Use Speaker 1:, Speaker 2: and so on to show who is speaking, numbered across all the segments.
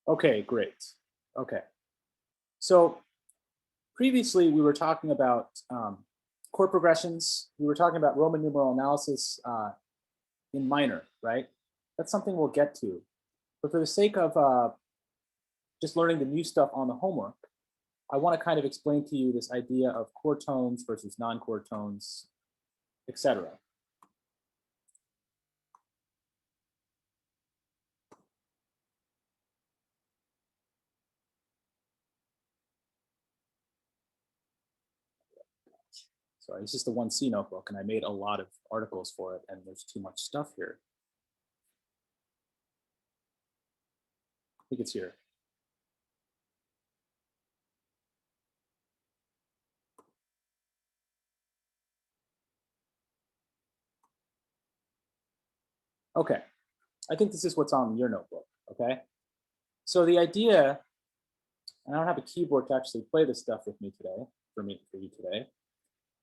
Speaker 1: Okay, great. Okay. So previously we were talking about chord progressions. We were talking about Roman numeral analysis in minor, right? That's something we'll get to. But for the sake of just learning the new stuff on the homework, I want to kind of explain to you this idea of chord tones versus non-chord tones, etc. Sorry, it's just the 1C notebook, and I made a lot of articles for it, and there's too much stuff here. I think it's here. Okay, I think this is what's on your notebook, okay? So the idea, and I don't have a keyboard to actually play this stuff with me today, for you today,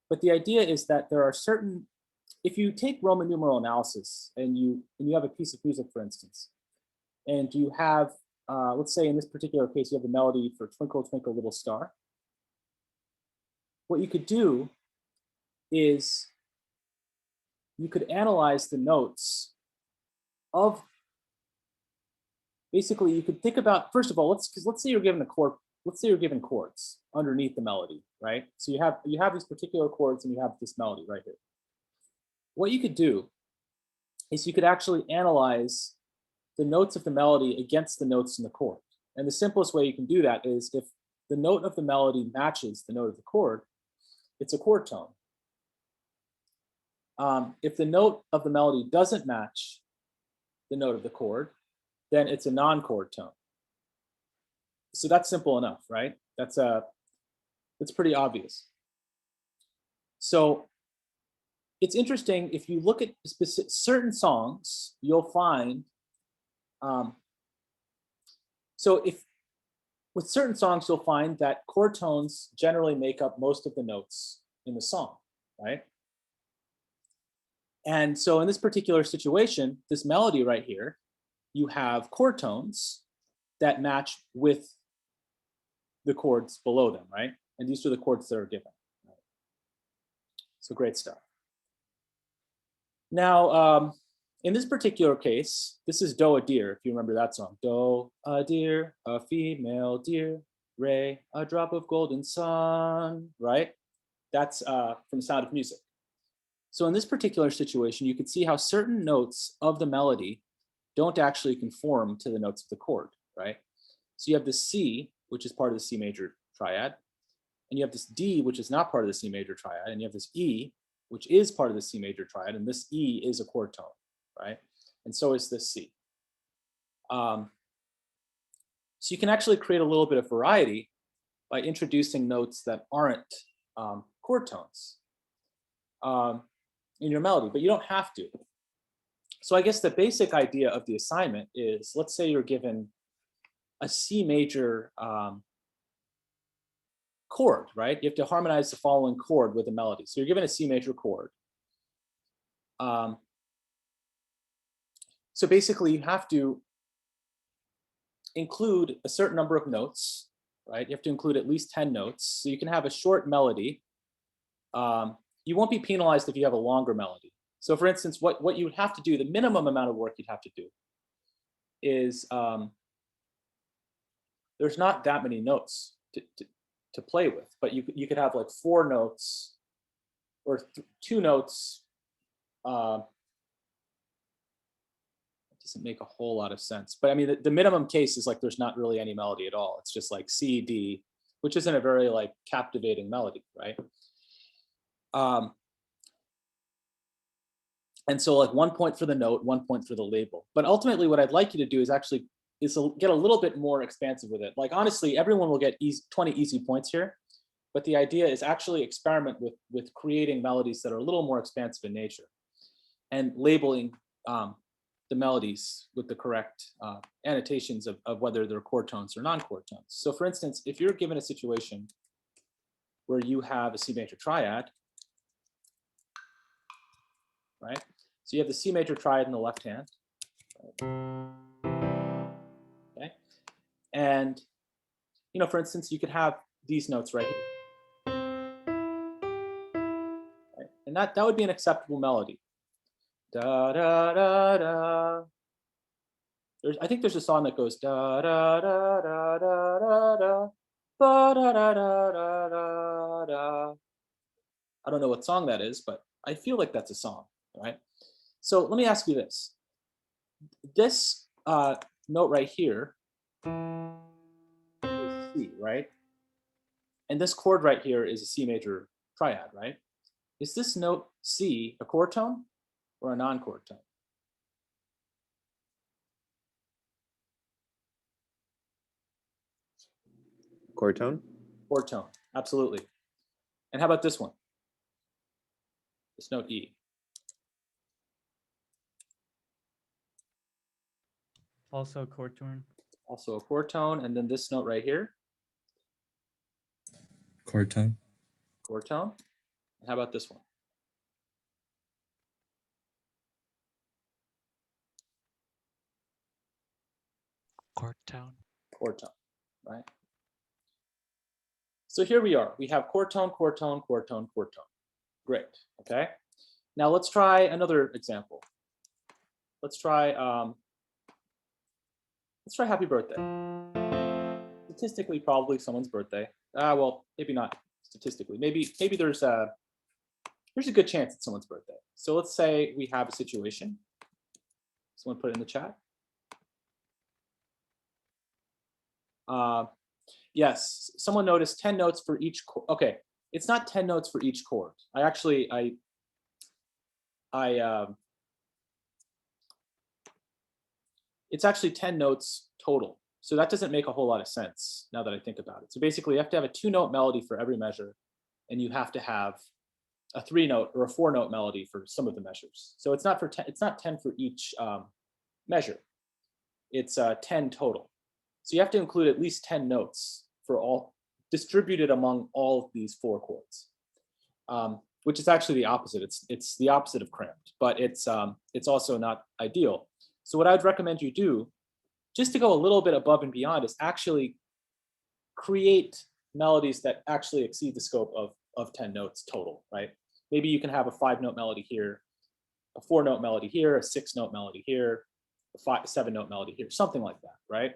Speaker 1: but the idea is that there are certain, if you take Roman numeral analysis and you have a piece of music, for instance, and you have, let's say in this particular case, you have the melody for Twinkle, Twinkle, Little Star. What you could do is you could analyze the notes of, basically you could think about, first of all, let's say you're given a chord, let's say you're given chords underneath the melody, right? So you have these particular chords and you have this melody right here. What you could do is you could actually analyze the notes of the melody against the notes in the chord. And the simplest way you can do that is if the note of the melody matches the note of the chord, it's a chord tone. If the note of the melody doesn't match the note of the chord, then it's a non-chord tone. So that's simple enough, right? That's pretty obvious. So it's interesting, if you look at certain songs, you'll find, so if with certain songs, you'll find that chord tones generally make up most of the notes in the song, right? And so in this particular situation, this melody right here, you have chord tones that match with the chords below them, right? And these are the chords that are given. Right? So great stuff. Now, in this particular case, this is Do a Deer, if you remember that song. Do a deer, a female deer, Ray, a drop of golden sun, right? That's from Sound of Music. So in this particular situation, you could see how certain notes of the melody don't actually conform to the notes of the chord, right? So you have this C, which is part of the C major triad, and you have this D, which is not part of the C major triad, and you have this E, which is part of the C major triad, and this E is a chord tone, right? And so is this C. So you can actually create a little bit of variety by introducing notes that aren't chord tones in your melody, but you don't have to. So I guess the basic idea of the assignment is, let's say you're given a C major chord, right? You have to harmonize the following chord with a melody. So you're given a C major chord. So basically you have to include a certain number of notes, right? You have to include at least 10 notes. So you can have a short melody. You won't be penalized if you have a longer melody. So for instance, what you would have to do, the minimum amount of work you'd have to do is, there's not that many notes to play with, but you could have like 4 notes or 2 notes. It doesn't make a whole lot of sense, but I mean, the minimum case is like there's not really any melody at all. It's just like C, D, which isn't a very like captivating melody, right? And so like 1 point for the note, 1 point for the label. But ultimately what I'd like you to do is actually get a little bit more expansive with it. Like honestly, everyone will get 20 easy points here, but the idea is actually experiment with creating melodies that are a little more expansive in nature and labeling the melodies with the correct annotations of whether they're chord tones or non-chord tones. So for instance, if you're given a situation where you have a C major triad, right? So you have the C major triad in the left hand. Okay. And, you know, for instance, you could have these notes right here. Right? And that would be an acceptable melody. Da, da, da, da. I think there's a song that goes da, da, da, da, da, da, da, ba, da, da, da, da, da, da. I don't know what song that is, but I feel like that's a song, right? So let me ask you this. This note right here is C, right? And this chord right here is a C major triad, right? Is this note C a chord tone or a non-chord tone?
Speaker 2: Chord tone?
Speaker 1: Chord tone, absolutely. And how about this one? This note E.
Speaker 3: Also a chord tone.
Speaker 1: Also a chord tone. And then this note right here,
Speaker 4: Chord tone.
Speaker 1: chord tone. And how about this one?
Speaker 5: Chord tone.
Speaker 1: Chord tone, right? So here we are. We have chord tone, chord tone, chord tone, chord tone. Great, okay? Now let's try another example. Let's try Happy Birthday. Statistically, probably someone's birthday. Well, maybe not statistically. Maybe there's a good chance it's someone's birthday. So let's say we have a situation. Someone put it in the chat. Yes, someone noticed 10 notes for each chord. Okay, it's not 10 notes for each chord. It's actually 10 notes total. So that doesn't make a whole lot of sense now that I think about it. So basically you have to have a 2-note melody for every measure, and you have to have a 3-note or a 4-note melody for some of the measures. So it's not 10 for each measure. It's 10 total. So you have to include at least 10 notes for all, distributed among all of these 4 chords, which is actually the opposite. It's the opposite of cramped, but it's also not ideal. So what I'd recommend you do, just to go a little bit above and beyond, is actually create melodies that actually exceed the scope of 10 notes total, right? Maybe you can have a 5-note melody here, a 4-note melody here, a 6-note melody here, a 7-note melody here, something like that, right?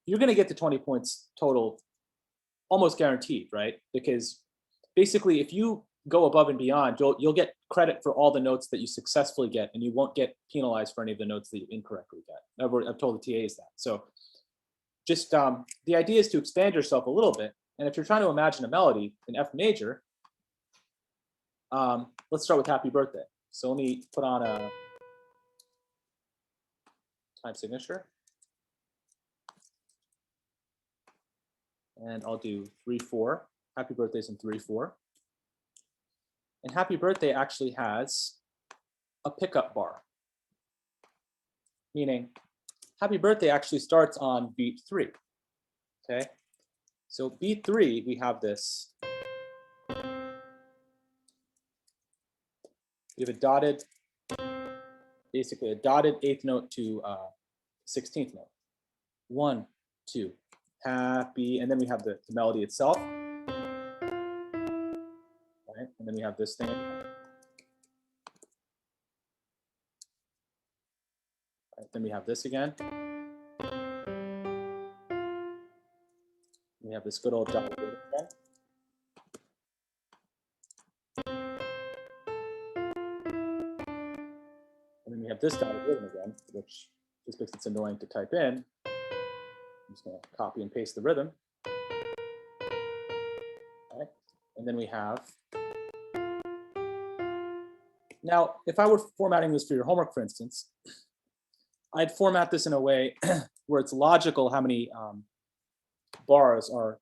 Speaker 1: You're going to get to 20 points total almost guaranteed, right? Because basically if you go above and beyond, you'll get credit for all the notes that you successfully get, and you won't get penalized for any of the notes that you incorrectly get. I've told the TAs that. So just the idea is to expand yourself a little bit. And if you're trying to imagine a melody in F major, let's start with Happy Birthday. So let me put on a time signature. And I'll do 3/4. Happy Birthday's in 3/4. And Happy Birthday actually has a pickup bar, meaning Happy Birthday actually starts on beat 3. Okay, so beat 3, we have this. We have a dotted, basically a dotted 8th note to 16th note. 1, 2, happy, and then we have the melody itself. Right, and then we have this thing. Right, then we have this again. We have this good old dotted again. And then we have this dotted rhythm again, which just because it's annoying to type in, I'm just going to copy and paste the rhythm. Right? And then we have, now if I were formatting this for your homework, for instance, I'd format this in a way where it's logical how many bars are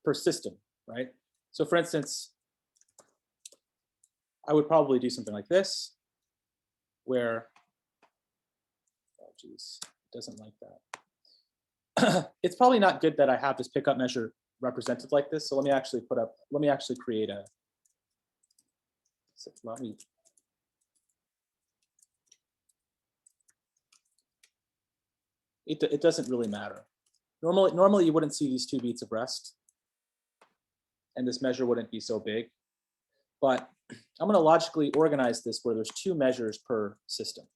Speaker 1: per system, right? So for instance, I would probably do something like this, where, oh geez, it doesn't like that. It's probably not good that I have this pickup measure represented like this. So let me actually create a, it doesn't really matter. Normally you wouldn't see these two beats abreast, and this measure wouldn't be so big. But I'm going to logically organize this where there's two measures per system.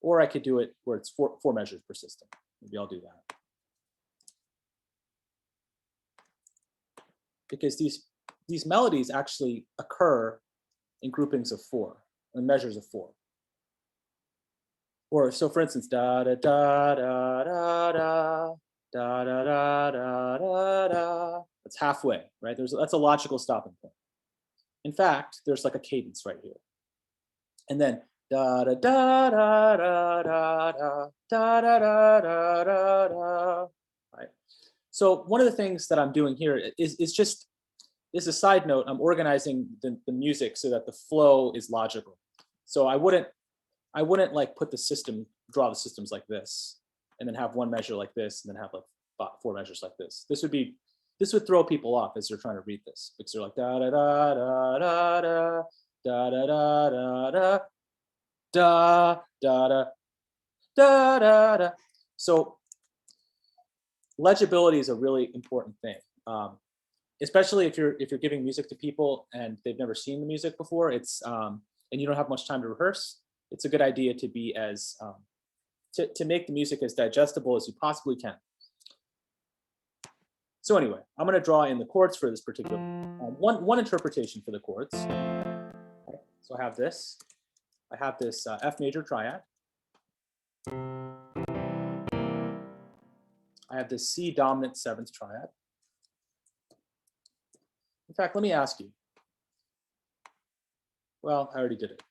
Speaker 1: Or I could do it where it's four measures per system. Maybe I'll do that. Because these melodies actually occur in groupings of 4, in measures of 4. Or so for instance, da da da da da da da da da da da da. That's halfway, right? That's a logical stopping point. In fact, there's like a cadence right here. And then da da da da da da da da da da da da. Right. So one of the things that I'm doing here is just a side note. I'm organizing the music so that the flow is logical. So I wouldn't like draw the systems like this, and then have one measure like this, and then have like 4 measures like this. This would throw people off as they're trying to read this, because they're like da da da da da da da da da da da da da da da da. So legibility is a really important thing, especially if you're giving music to people and they've never seen the music before. It's and you don't have much time to rehearse. It's a good idea to be as to make the music as digestible as you possibly can. So anyway, I'm going to draw in the chords for this particular one interpretation for the chords. So I have this F major triad. I have this C dominant 7th triad. In fact, let me ask you. Well, I already did it.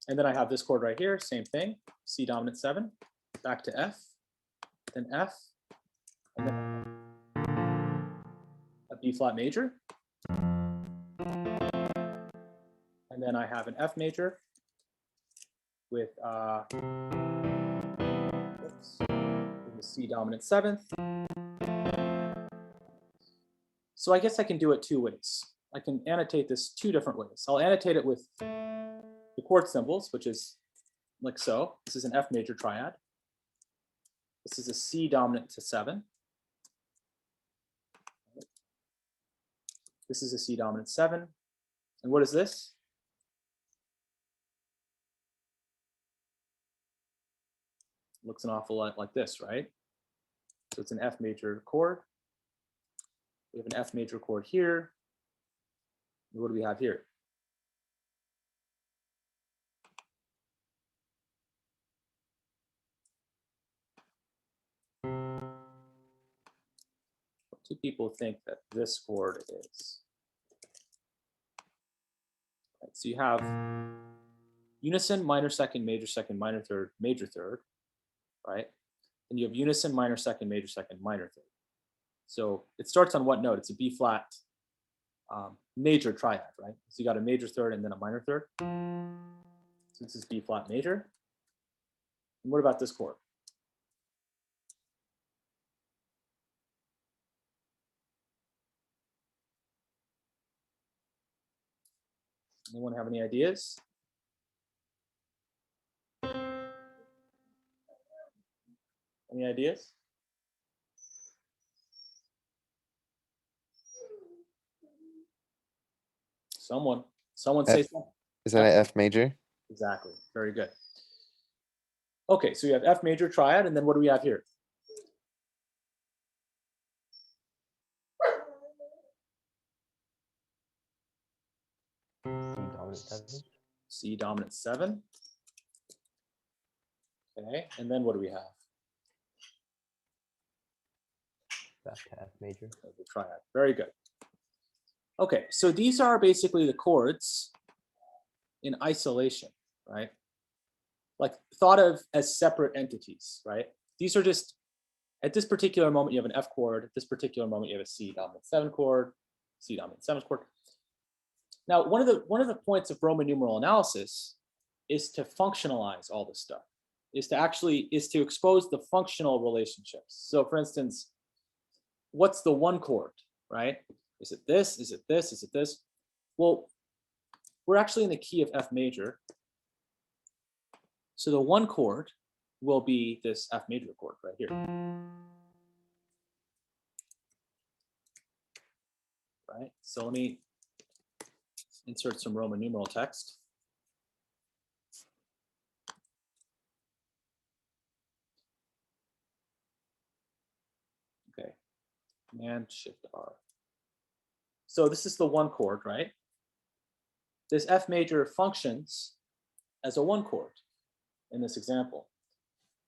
Speaker 1: And then I have this chord right here, same thing, C dominant 7, back to F, then F, and then a B flat major. And then I have an F major with the C dominant 7th. So I guess I can do it 2 ways. I can annotate this 2 different ways. I'll annotate it with the chord symbols, which is like so. This is an F major triad. This is a C dominant to 7. This is a C dominant 7. And what is this? Looks an awful lot like this, right? So it's an F major chord. We have an F major chord here. And what do we have here? What do people think that this chord is? Right, so you have unison, minor second, minor third, major third, right? And you have unison, minor second, minor third. So it starts on what note? It's a B flat major triad, right? So you got a major third and then a minor third. So this is B flat major. And what about this chord? Anyone have any ideas? Any ideas? Someone say something.
Speaker 2: Is that an F major?
Speaker 1: Exactly. Very good. Okay, so you have F major triad, and then what do we have here? C dominant 7. Okay, and then what do we have?
Speaker 4: Back to F major.
Speaker 1: The triad. Very good. Okay, so these are basically the chords in isolation, right? Like thought of as separate entities, right? These are just, at this particular moment, you have an F chord. At this particular moment, you have a C dominant 7 chord, C dominant 7 chord. Now, one of the points of Roman numeral analysis is to functionalize all this stuff, is to expose the functional relationships. So for instance, what's the one chord, right? Is it this? Is it this? Is it this? Well, we're actually in the key of F major. So the one chord will be this F major chord right here. Right? So let me insert some Roman numeral text. Okay, Command Shift R. So this is the one chord, right? This F major functions as a one chord in this example.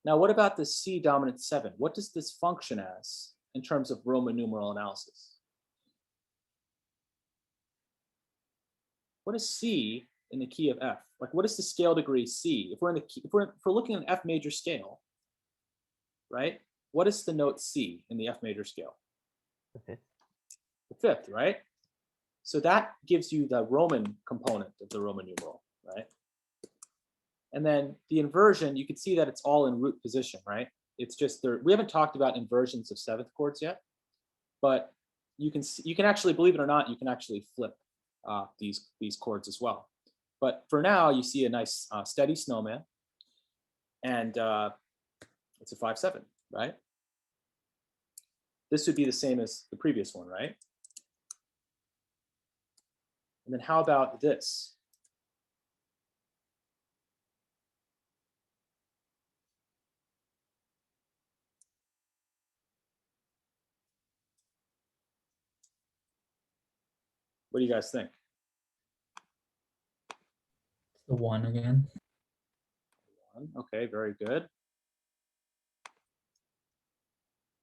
Speaker 1: Now, what about the C dominant 7? What does this function as in terms of Roman numeral analysis? What is C in the key of F? Like, what is the scale degree C? If we're in the key, if we're looking at an F major scale, right? What is the note C in the F major scale?
Speaker 4: The fifth.
Speaker 1: The fifth, right? So that gives you the Roman component of the Roman numeral, right? And then the inversion, you can see that it's all in root position, right? It's just there. We haven't talked about inversions of seventh chords yet, but you can actually, believe it or not, you can actually flip these chords as well. But for now, you see a nice steady snowman, and it's a 5/7, right? This would be the same as the previous one, right? And then how about this? What do you guys think?
Speaker 2: The 1 again.
Speaker 1: Okay, very good.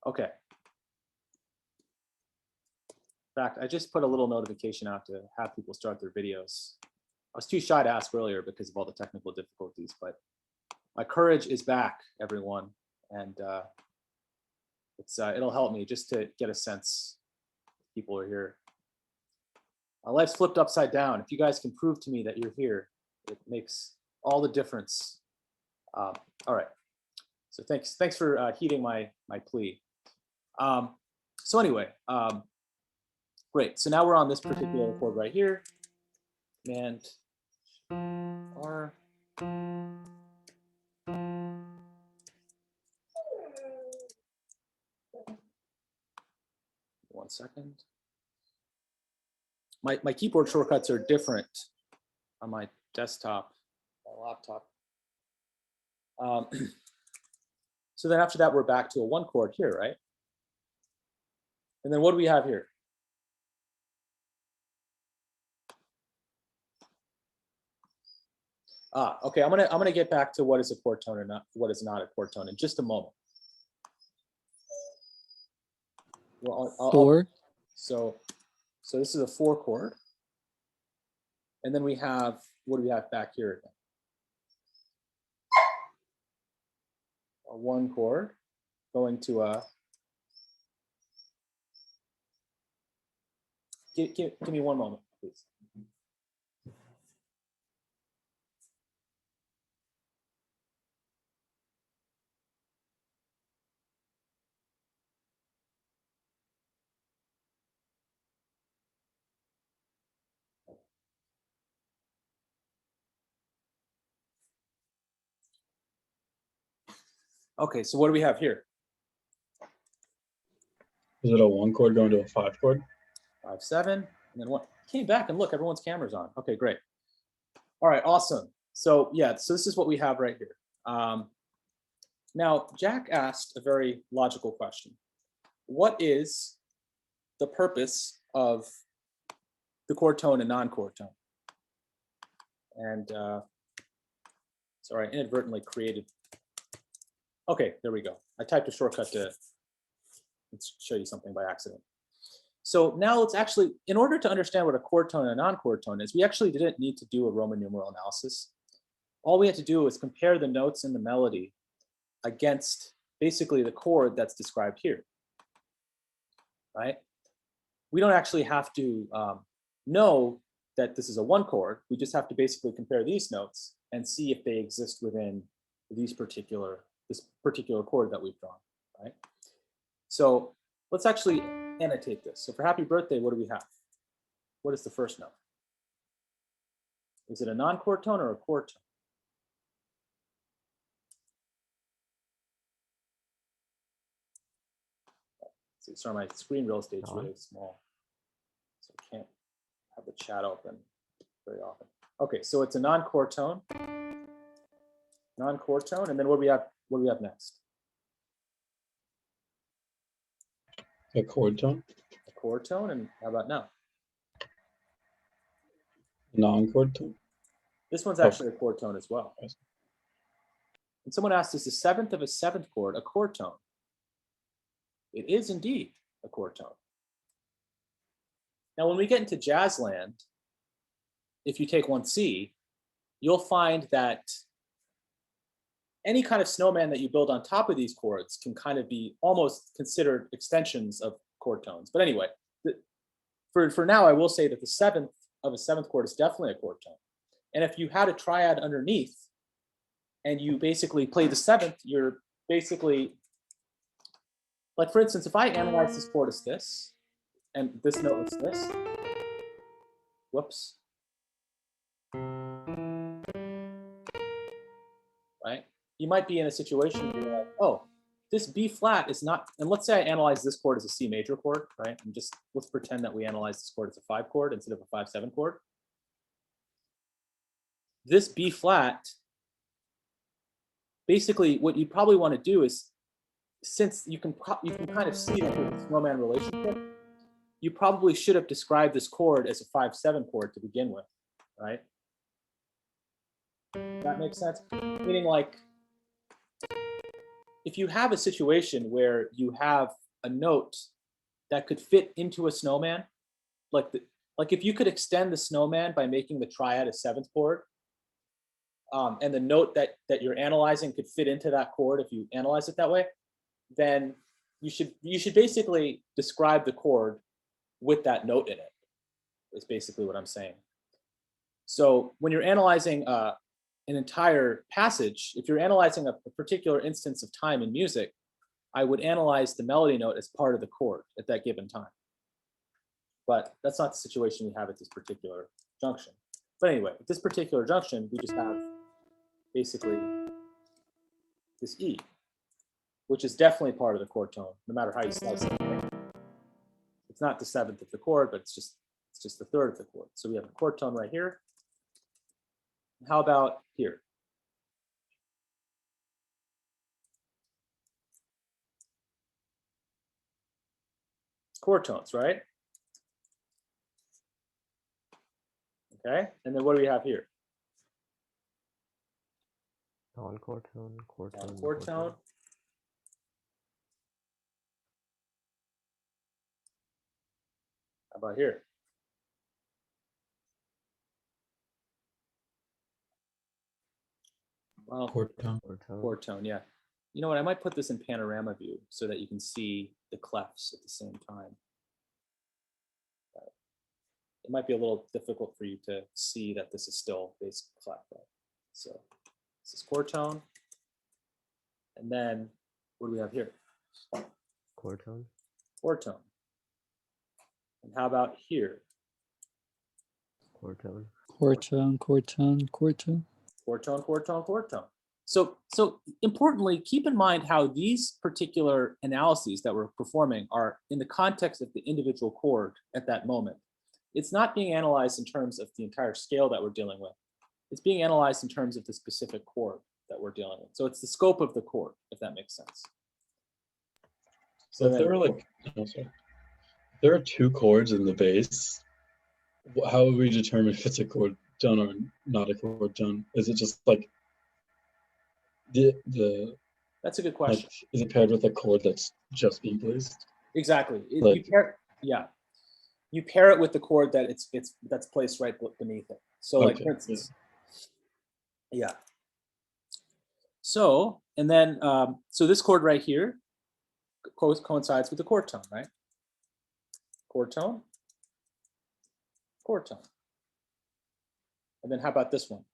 Speaker 1: Okay. In fact, I just put a little notification out to have people start their videos. I was too shy to ask earlier because of all the technical difficulties, but my courage is back, everyone. And it'll help me just to get a sense if people are here. My life's flipped upside down. If you guys can prove to me that you're here, it makes all the difference. All right. So thanks for heeding my plea. So anyway, great. So now we're on this particular chord right here. Command R. 1 second. My keyboard shortcuts are different on my desktop, my laptop. So then after that, we're back to a one chord here, right? And then what do we have here? Okay, I'm gonna get back to what is a chord tone and what is not a chord tone in just a moment. Well,
Speaker 2: Four.
Speaker 1: So this is a 4 chord. And then we have, what do we have back here again? A 1 chord going to a, give me one moment, please. Okay, so what do we have here?
Speaker 6: Is it a 1 chord going to a 5 chord?
Speaker 1: 5/7, and then what? Came back and look, everyone's camera's on. Okay, great. All right, awesome. So yeah, so this is what we have right here. Now, Jack asked a very logical question. What is the purpose of the chord tone and non-chord tone? And sorry, I inadvertently created. Okay, there we go. I typed a shortcut to show you something by accident. So now let's actually, in order to understand what a chord tone and a non-chord tone is, we actually didn't need to do a Roman numeral analysis. All we had to do was compare the notes in the melody against basically the chord that's described here, right? We don't actually have to know that this is a 1 chord. We just have to basically compare these notes and see if they exist within this particular chord that we've drawn, right? So let's actually annotate this. So for happy birthday, what do we have? What is the first note? Is it a non-chord tone or a chord tone? Sorry, my screen real estate is
Speaker 4: On.
Speaker 1: really small, so I can't have the chat open very often. Okay, so it's a non-chord tone, and then what do we have? What do we have next?
Speaker 6: A chord tone,
Speaker 1: A chord tone, and how about now?
Speaker 6: non-chord tone.
Speaker 1: This one's
Speaker 6: Oh.
Speaker 1: actually a chord tone as well.
Speaker 6: Yes.
Speaker 1: And someone asked, is the seventh of a seventh chord a chord tone? It is indeed a chord tone. Now, when we get into jazz land, if you take 1C, you'll find that any kind of snowman that you build on top of these chords can kind of be almost considered extensions of chord tones. But anyway, for now, I will say that the seventh of a seventh chord is definitely a chord tone. And if you had a triad underneath and you basically play the seventh, you're basically, like for instance, if I analyze this chord as this, and this note is this, whoops, right? You might be in a situation where you're like, oh, this B flat is not, and let's say I analyze this chord as a C major chord, right? And just let's pretend that we analyze this chord as a 5 chord instead of a 5/7 chord. This B flat, basically what you probably want to do is, since you can kind of see that there's a snowman relationship, you probably should have described this chord as a 5/7 chord to begin with, right? That makes sense? Meaning like, if you have a situation where you have a note that could fit into a snowman, like if you could extend the snowman by making the triad a 7th chord, and the note that you're analyzing could fit into that chord if you analyze it that way, then you should basically describe the chord with that note in it, is basically what I'm saying. So when you're analyzing an entire passage, if you're analyzing a particular instance of time in music, I would analyze the melody note as part of the chord at that given time. But that's not the situation we have at this particular junction. But anyway, at this particular junction, we just have basically this E, which is definitely part of the chord tone, no matter how you slice it. It's not the 7th of the chord, but it's just the 3rd of the chord. So we have a chord tone right here. How about here? Chord tones, right? Okay, and then what do we have here?
Speaker 4: Non-chord tone, chord tone,
Speaker 1: Chord tone. How about here? Well,
Speaker 2: Chord tone.
Speaker 4: chord tone.
Speaker 1: chord tone, yeah. You know what? I might put this in panorama view so that you can see the clefs at the same time. It might be a little difficult for you to see that this is still bass clef. Right? So this is chord tone. And then what do we have here?
Speaker 4: Chord tone.
Speaker 1: Chord tone. And how about here?
Speaker 4: Chord tone.
Speaker 7: Chord tone, chord tone, chord tone.
Speaker 1: Chord tone, chord tone, chord tone. So importantly, keep in mind how these particular analyses that we're performing are in the context of the individual chord at that moment. It's not being analyzed in terms of the entire scale that we're dealing with. It's being analyzed in terms of the specific chord that we're dealing with. So it's the scope of the chord, if that makes sense.
Speaker 6: So if there are like, oh, sorry. If there are 2 chords in the bass, how would we determine if it's a chord tone or not a chord tone? Is it just like the
Speaker 1: that's a good question.
Speaker 6: like, is it paired with a chord that's just being placed?
Speaker 1: Exactly.
Speaker 6: Like,
Speaker 1: You pair it with the chord that that's placed right beneath it. So like,
Speaker 6: okay,
Speaker 1: for instance, yeah. So, and then, so this chord right here coincides with the chord tone, right? Chord tone, chord tone. And then how about this one?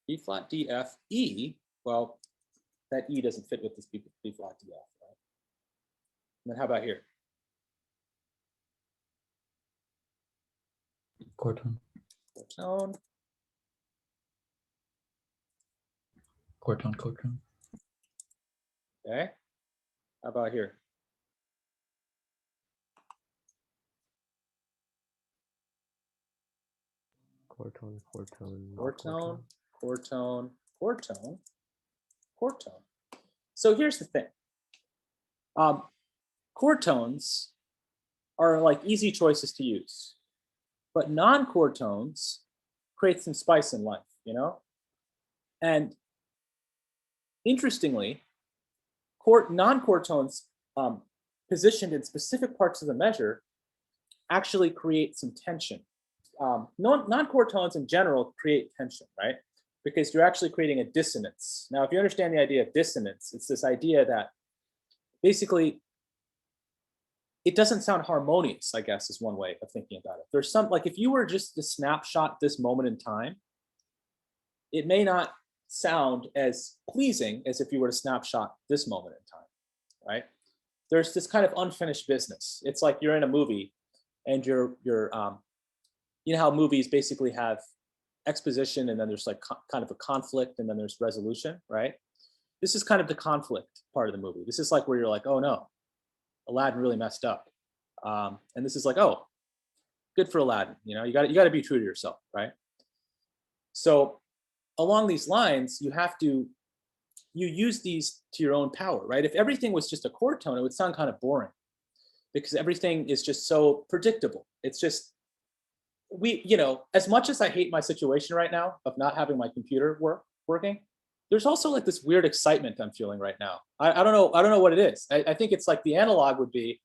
Speaker 1: B flat, D, F, E. Well, that E doesn't fit with this B flat, D, F, right? And then how about here?
Speaker 2: Chord tone.
Speaker 1: Chord tone.
Speaker 2: Chord tone, chord tone.
Speaker 1: Okay. How about here?
Speaker 4: Chord tone, chord tone,
Speaker 1: Chord tone, chord tone, chord tone, chord tone. So here's the thing. Chord tones are like easy choices to use, but non-chord tones create some spice in life, you know? And interestingly, non-chord tones positioned in specific parts of the measure actually create some tension. Non-chord tones in general create tension, right? Because you're actually creating a dissonance. Now, if you understand the idea of dissonance, it's this idea that basically it doesn't sound harmonious, I guess, is one way of thinking about it. There's some, like if you were just to snapshot this moment in time, it may not sound as pleasing as if you were to snapshot this moment in time, right? There's this kind of unfinished business. It's like you're in a movie and you're you know how movies basically have exposition and then there's like kind of a conflict and then there's resolution, right? This is kind of the conflict part of the movie. This is like where you're like, oh no, Aladdin really messed up. And this is like, oh, good for Aladdin. You know, you got to be true to yourself, right? So along these lines, you use these to your own power, right? If everything was just a chord tone, it would sound kind of boring because everything is just so predictable. It's just, you know, as much as I hate my situation right now of not having my computer working, there's also like this weird excitement I'm feeling right now. I don't know what it is. I think it's like the analog would be,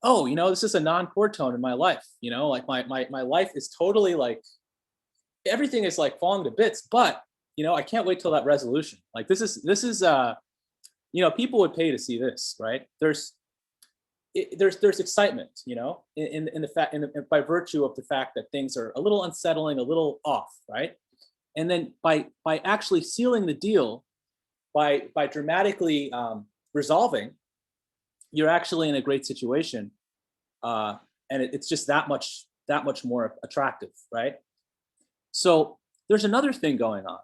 Speaker 1: oh, you know, this is a non-chord tone in my life. You know, like my life is totally like, everything is like falling to bits, but you know, I can't wait till that resolution. Like this is you know, people would pay to see this, right? There's excitement, you know, in the fact, by virtue of the fact that things are a little unsettling, a little off, right? And then by actually sealing the deal, by dramatically resolving, you're actually in a great situation, and it's just that much more attractive, right? So there's another thing going on.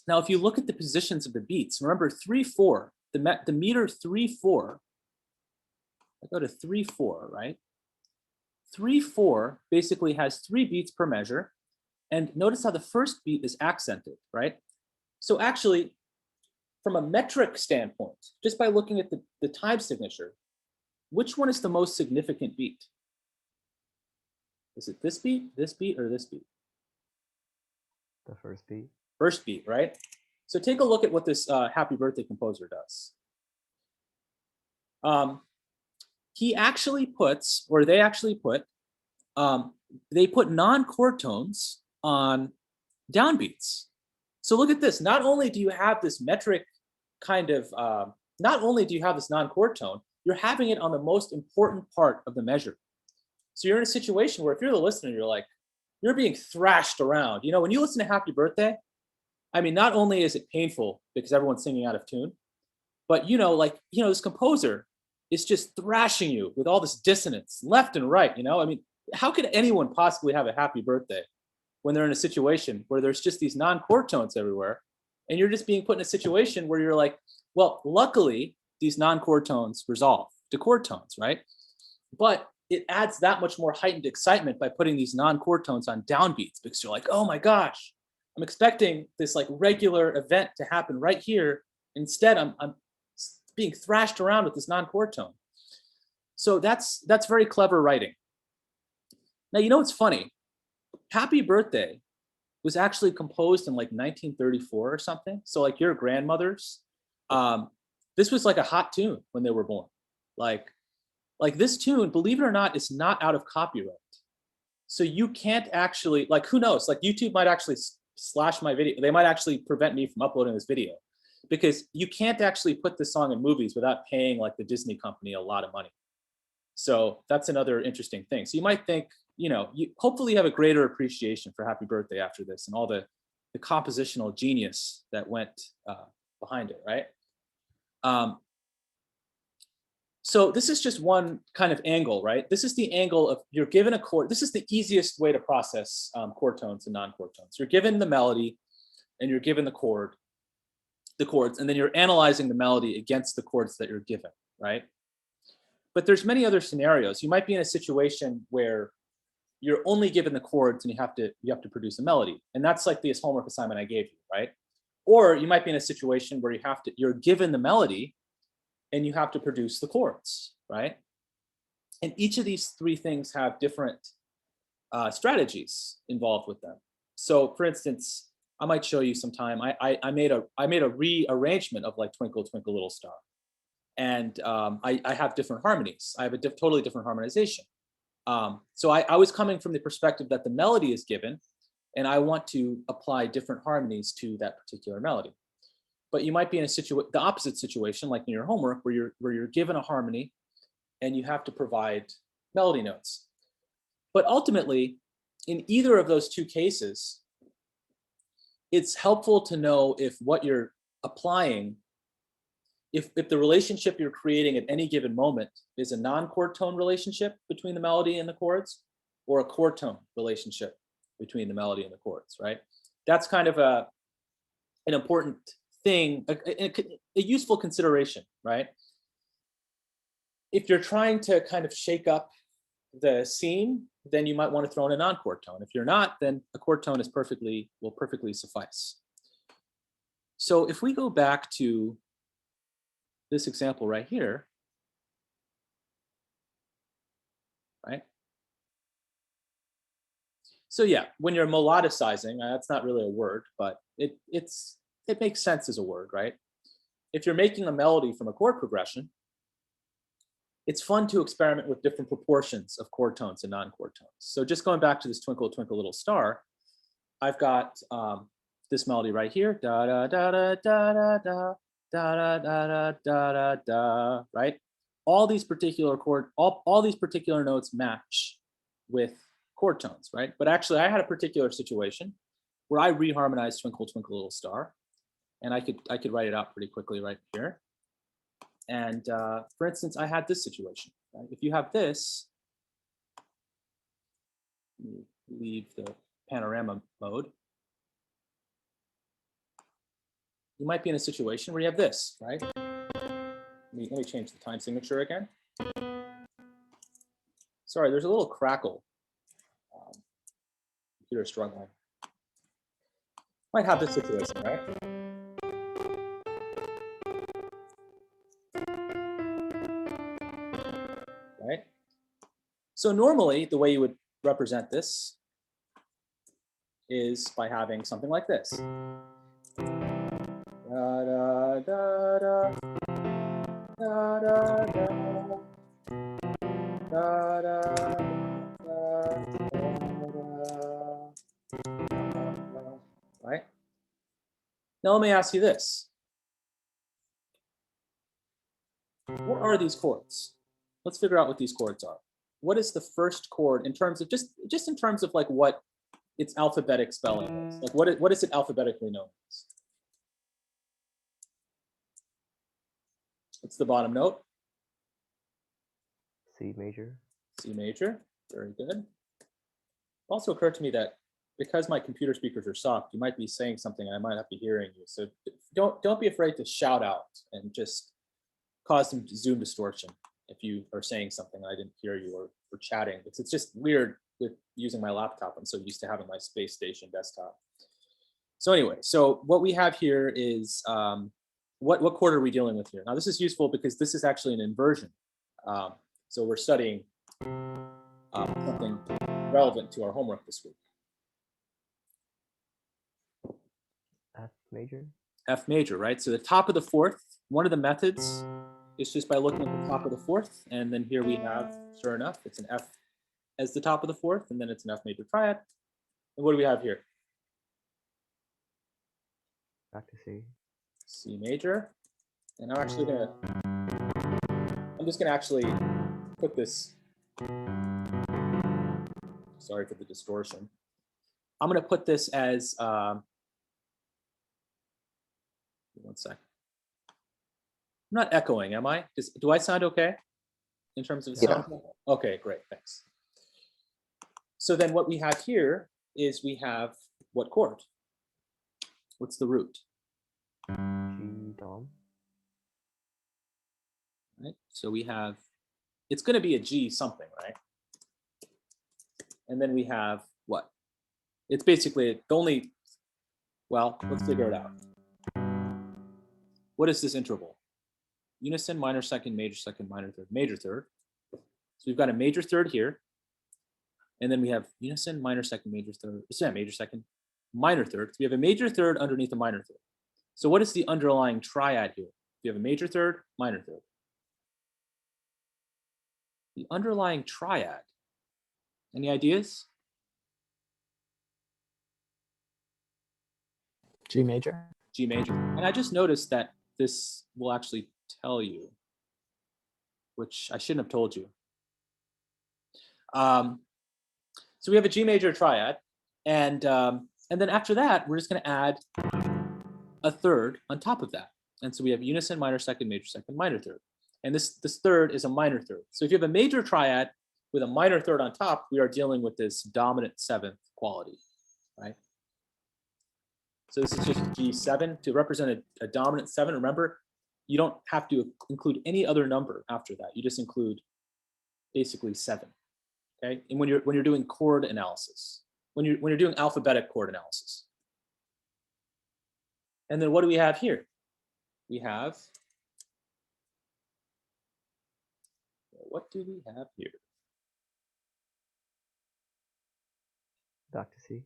Speaker 1: Now, if you look at the positions of the beats, remember 3/4, the meter 3/4. I go to 3/4, right? 3/4 basically has 3 beats per measure. And notice how the first beat is accented, right? So actually, from a metric standpoint, just by looking at the time signature, which one is the most significant beat? Is it this beat, or this beat?
Speaker 4: The first beat.
Speaker 1: First beat, right? So take a look at what this happy birthday composer does. He actually puts, or they actually put, they put non-chord tones on downbeats. So look at this. Not only do you have this metric kind of, not only do you have this non-chord tone, you're having it on the most important part of the measure. So you're in a situation where if you're the listener, you're like, you're being thrashed around. You know, when you listen to Happy Birthday, I mean, not only is it painful because everyone's singing out of tune, but you know, like, you know, this composer is just thrashing you with all this dissonance left and right, you know? I mean, how could anyone possibly have a happy birthday when they're in a situation where there's just these non-chord tones everywhere and you're just being put in a situation where you're like, well, luckily these non-chord tones resolve to chord tones, right? But it adds that much more heightened excitement by putting these non-chord tones on downbeats because you're like, oh my gosh, I'm expecting this like regular event to happen right here. Instead, I'm being thrashed around with this non-chord tone. So that's very clever writing. Now, you know what's funny? Happy Birthday was actually composed in like 1934 or something. So like your grandmothers, this was like a hot tune when they were born. Like this tune, believe it or not, is not out of copyright. So you can't actually, like, who knows? Like YouTube might actually slash my video. They might actually prevent me from uploading this video because you can't actually put this song in movies without paying like the Disney company a lot of money. So that's another interesting thing. So you might think, you know, you hopefully have a greater appreciation for Happy Birthday after this and all the compositional genius that went behind it, right? So this is just one kind of angle, right? This is the angle of you're given a chord. This is the easiest way to process chord tones and non-chord tones. You're given the melody and you're given the chord. the chords, and then you're analyzing the melody against the chords that you're given, right? But there's many other scenarios. You might be in a situation where you're only given the chords and you have to produce a melody. And that's like this homework assignment I gave you, right? Or you might be in a situation where you're given the melody and you have to produce the chords, right? And each of these three things have different strategies involved with them. So for instance, I might show you sometime, I made a rearrangement of like Twinkle, Twinkle, Little Star. And I have different harmonies. I have a totally different harmonization. So I was coming from the perspective that the melody is given, and I want to apply different harmonies to that particular melody. But you might be in the opposite situation, like in your homework, where you're given a harmony, and you have to provide melody notes. But ultimately, in either of those two cases, it's helpful to know if what you're applying, if the relationship you're creating at any given moment is a non-chord tone relationship between the melody and the chords, or a chord tone relationship between the melody and the chords, right? That's kind of an important thing, a useful consideration, right? If you're trying to kind of shake up the scene, then you might want to throw in a non-chord tone. If you're not, then a chord tone will perfectly suffice. So if we go back to this example right here, right? So yeah, when you're melodicizing, that's not really a word, but it makes sense as a word, right? If you're making a melody from a chord progression, it's fun to experiment with different proportions of chord tones and non-chord tones. So just going back to this Twinkle, Twinkle, Little Star, I've got this melody right here, da da da da da da da da da da da da da, right? All these particular all these particular notes match with chord tones, right? But actually, I had a particular situation where I reharmonized Twinkle, Twinkle, Little Star, and I could write it out pretty quickly right here. And for instance, I had this situation. Right? If you have this, leave the panorama mode. You might be in a situation where you have this, right? Let me change the time signature again. Sorry, there's a little crackle. Computer struggling. Might have this situation, right? Right? So normally, the way you would represent this is by having something like this. Da, da, da, da, da, da, da, da, da, right? Now let me ask you this. What are these chords? Let's figure out what these chords are. What is the first chord in terms of just in terms of like what its alphabetic spelling is? Like what is it alphabetically known as? What's the bottom note?
Speaker 4: C major.
Speaker 1: C major. Very good. It also occurred to me that because my computer speakers are soft, you might be saying something and I might not be hearing you. So don't be afraid to shout out and just cause some Zoom distortion if you are saying something and I didn't hear you or chatting. It's just weird with using my laptop. I'm so used to having my space station desktop. So anyway, so what we have here is what chord are we dealing with here? Now this is useful because this is actually an inversion. So we're studying something relevant to our homework this week.
Speaker 4: F major.
Speaker 1: F major, right? So the top of the fourth, one of the methods is just by looking at the top of the fourth, and then here we have, sure enough, it's an F as the top of the fourth, and then it's an F major triad. And what do we have here?
Speaker 4: Back to C.
Speaker 1: C major. And I'm just gonna actually put this, sorry for the distortion. I'm gonna put this as, one sec. I'm not echoing, am I? Do I sound okay in terms of sound? Okay, great, thanks. So then what we have here is we have what chord? What's the root?
Speaker 4: G. Dom.
Speaker 1: Right? So we have, it's going to be a G something, right? And then we have what? It's basically the only, well, let's figure it out. What is this interval? Unison, minor second, major second, minor third, major third. So we've got a major third here. And then we have unison, minor second, major third, major second, minor third. So we have a major third underneath a minor third. So what is the underlying triad here? We have a major third, minor third. The underlying triad. Any ideas?
Speaker 2: G major.
Speaker 1: G major. And I just noticed that this will actually tell you, which I shouldn't have told you. So we have a G major triad, and then after that, we're just going to add a third on top of that. And so we have unison, minor second, minor third. And this third is a minor third. So if you have a major triad with a minor third on top, we are dealing with this dominant seventh quality, right? So this is just G7 to represent a dominant seven. Remember, you don't have to include any other number after that. You just include basically 7. Okay, and when you're doing chord analysis, when you're doing alphabetic chord analysis. And then what do we have here? We have, what do we have here?
Speaker 4: Back to C.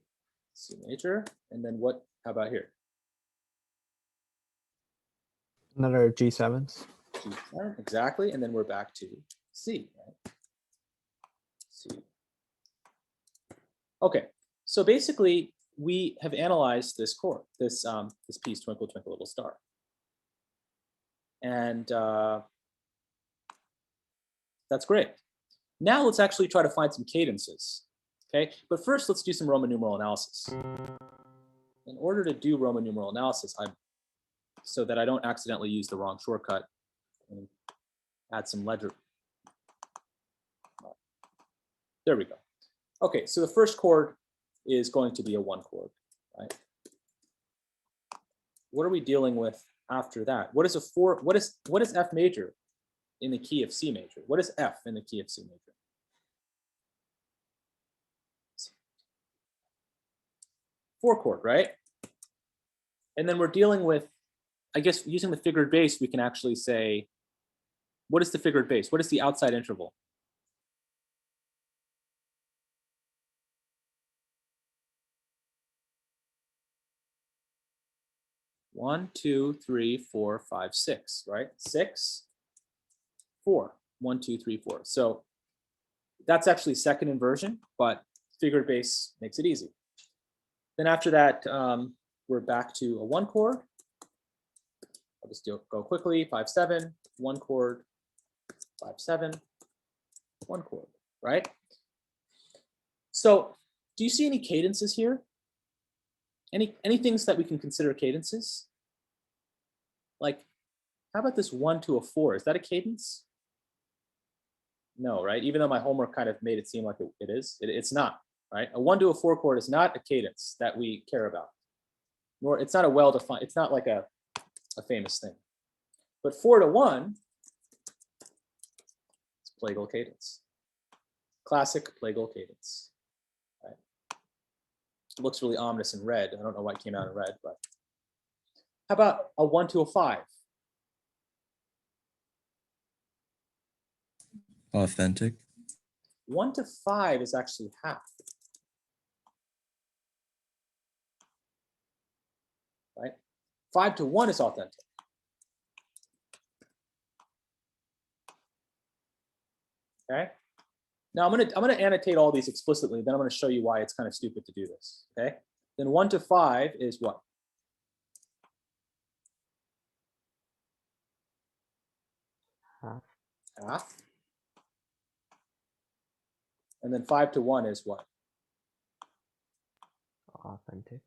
Speaker 1: C major, and then what, how about here?
Speaker 2: Another G7s.
Speaker 1: G7, exactly, and then we're back to C, right? C. Okay, so basically we have analyzed this chord, this piece, Twinkle, Twinkle, Little Star. And that's great. Now let's actually try to find some cadences, okay? But first, let's do some Roman numeral analysis. In order to do Roman numeral analysis, so that I don't accidentally use the wrong shortcut and add some ledger. There we go. Okay, so the first chord is going to be a 1 chord, right? What are we dealing with after that? What is a 4? What is F major in the key of C major? What is F in the key of C major? 4 chord, right? And then we're dealing with, I guess, using the figured bass, we can actually say, what is the figured bass? What is the outside interval? One, 2, 3, 4, 5, 6, right? 6, 4. 1, 2, 3, 4. So that's actually second inversion, but figured bass makes it easy. Then after that, we're back to a 1 chord. I'll just go quickly. 5, 7, 1 chord, 5, 7, 1 chord, right? So do you see any cadences here? Any things that we can consider cadences? Like, how about this 1 to a 4? Is that a cadence? No, right? Even though my homework kind of made it seem like it is, it's not, right? A 1 to a 4 chord is not a cadence that we care about. Nor it's not a well-defined, it's not like a famous thing. But 4 to 1, it's plagal cadence. Classic plagal cadence. Right? It looks really ominous in red. I don't know why it came out in red, but how about a 1 to a 5?
Speaker 8: Authentic.
Speaker 1: 1 to 5 is actually half. Right? 5 to 1 is authentic. Okay. Now I'm gonna annotate all these explicitly. Then I'm gonna show you why it's kind of stupid to do this. Okay. Then 1 to 5 is what?
Speaker 4: Half.
Speaker 1: Half. And then 5 to 1 is what?
Speaker 4: Authentic.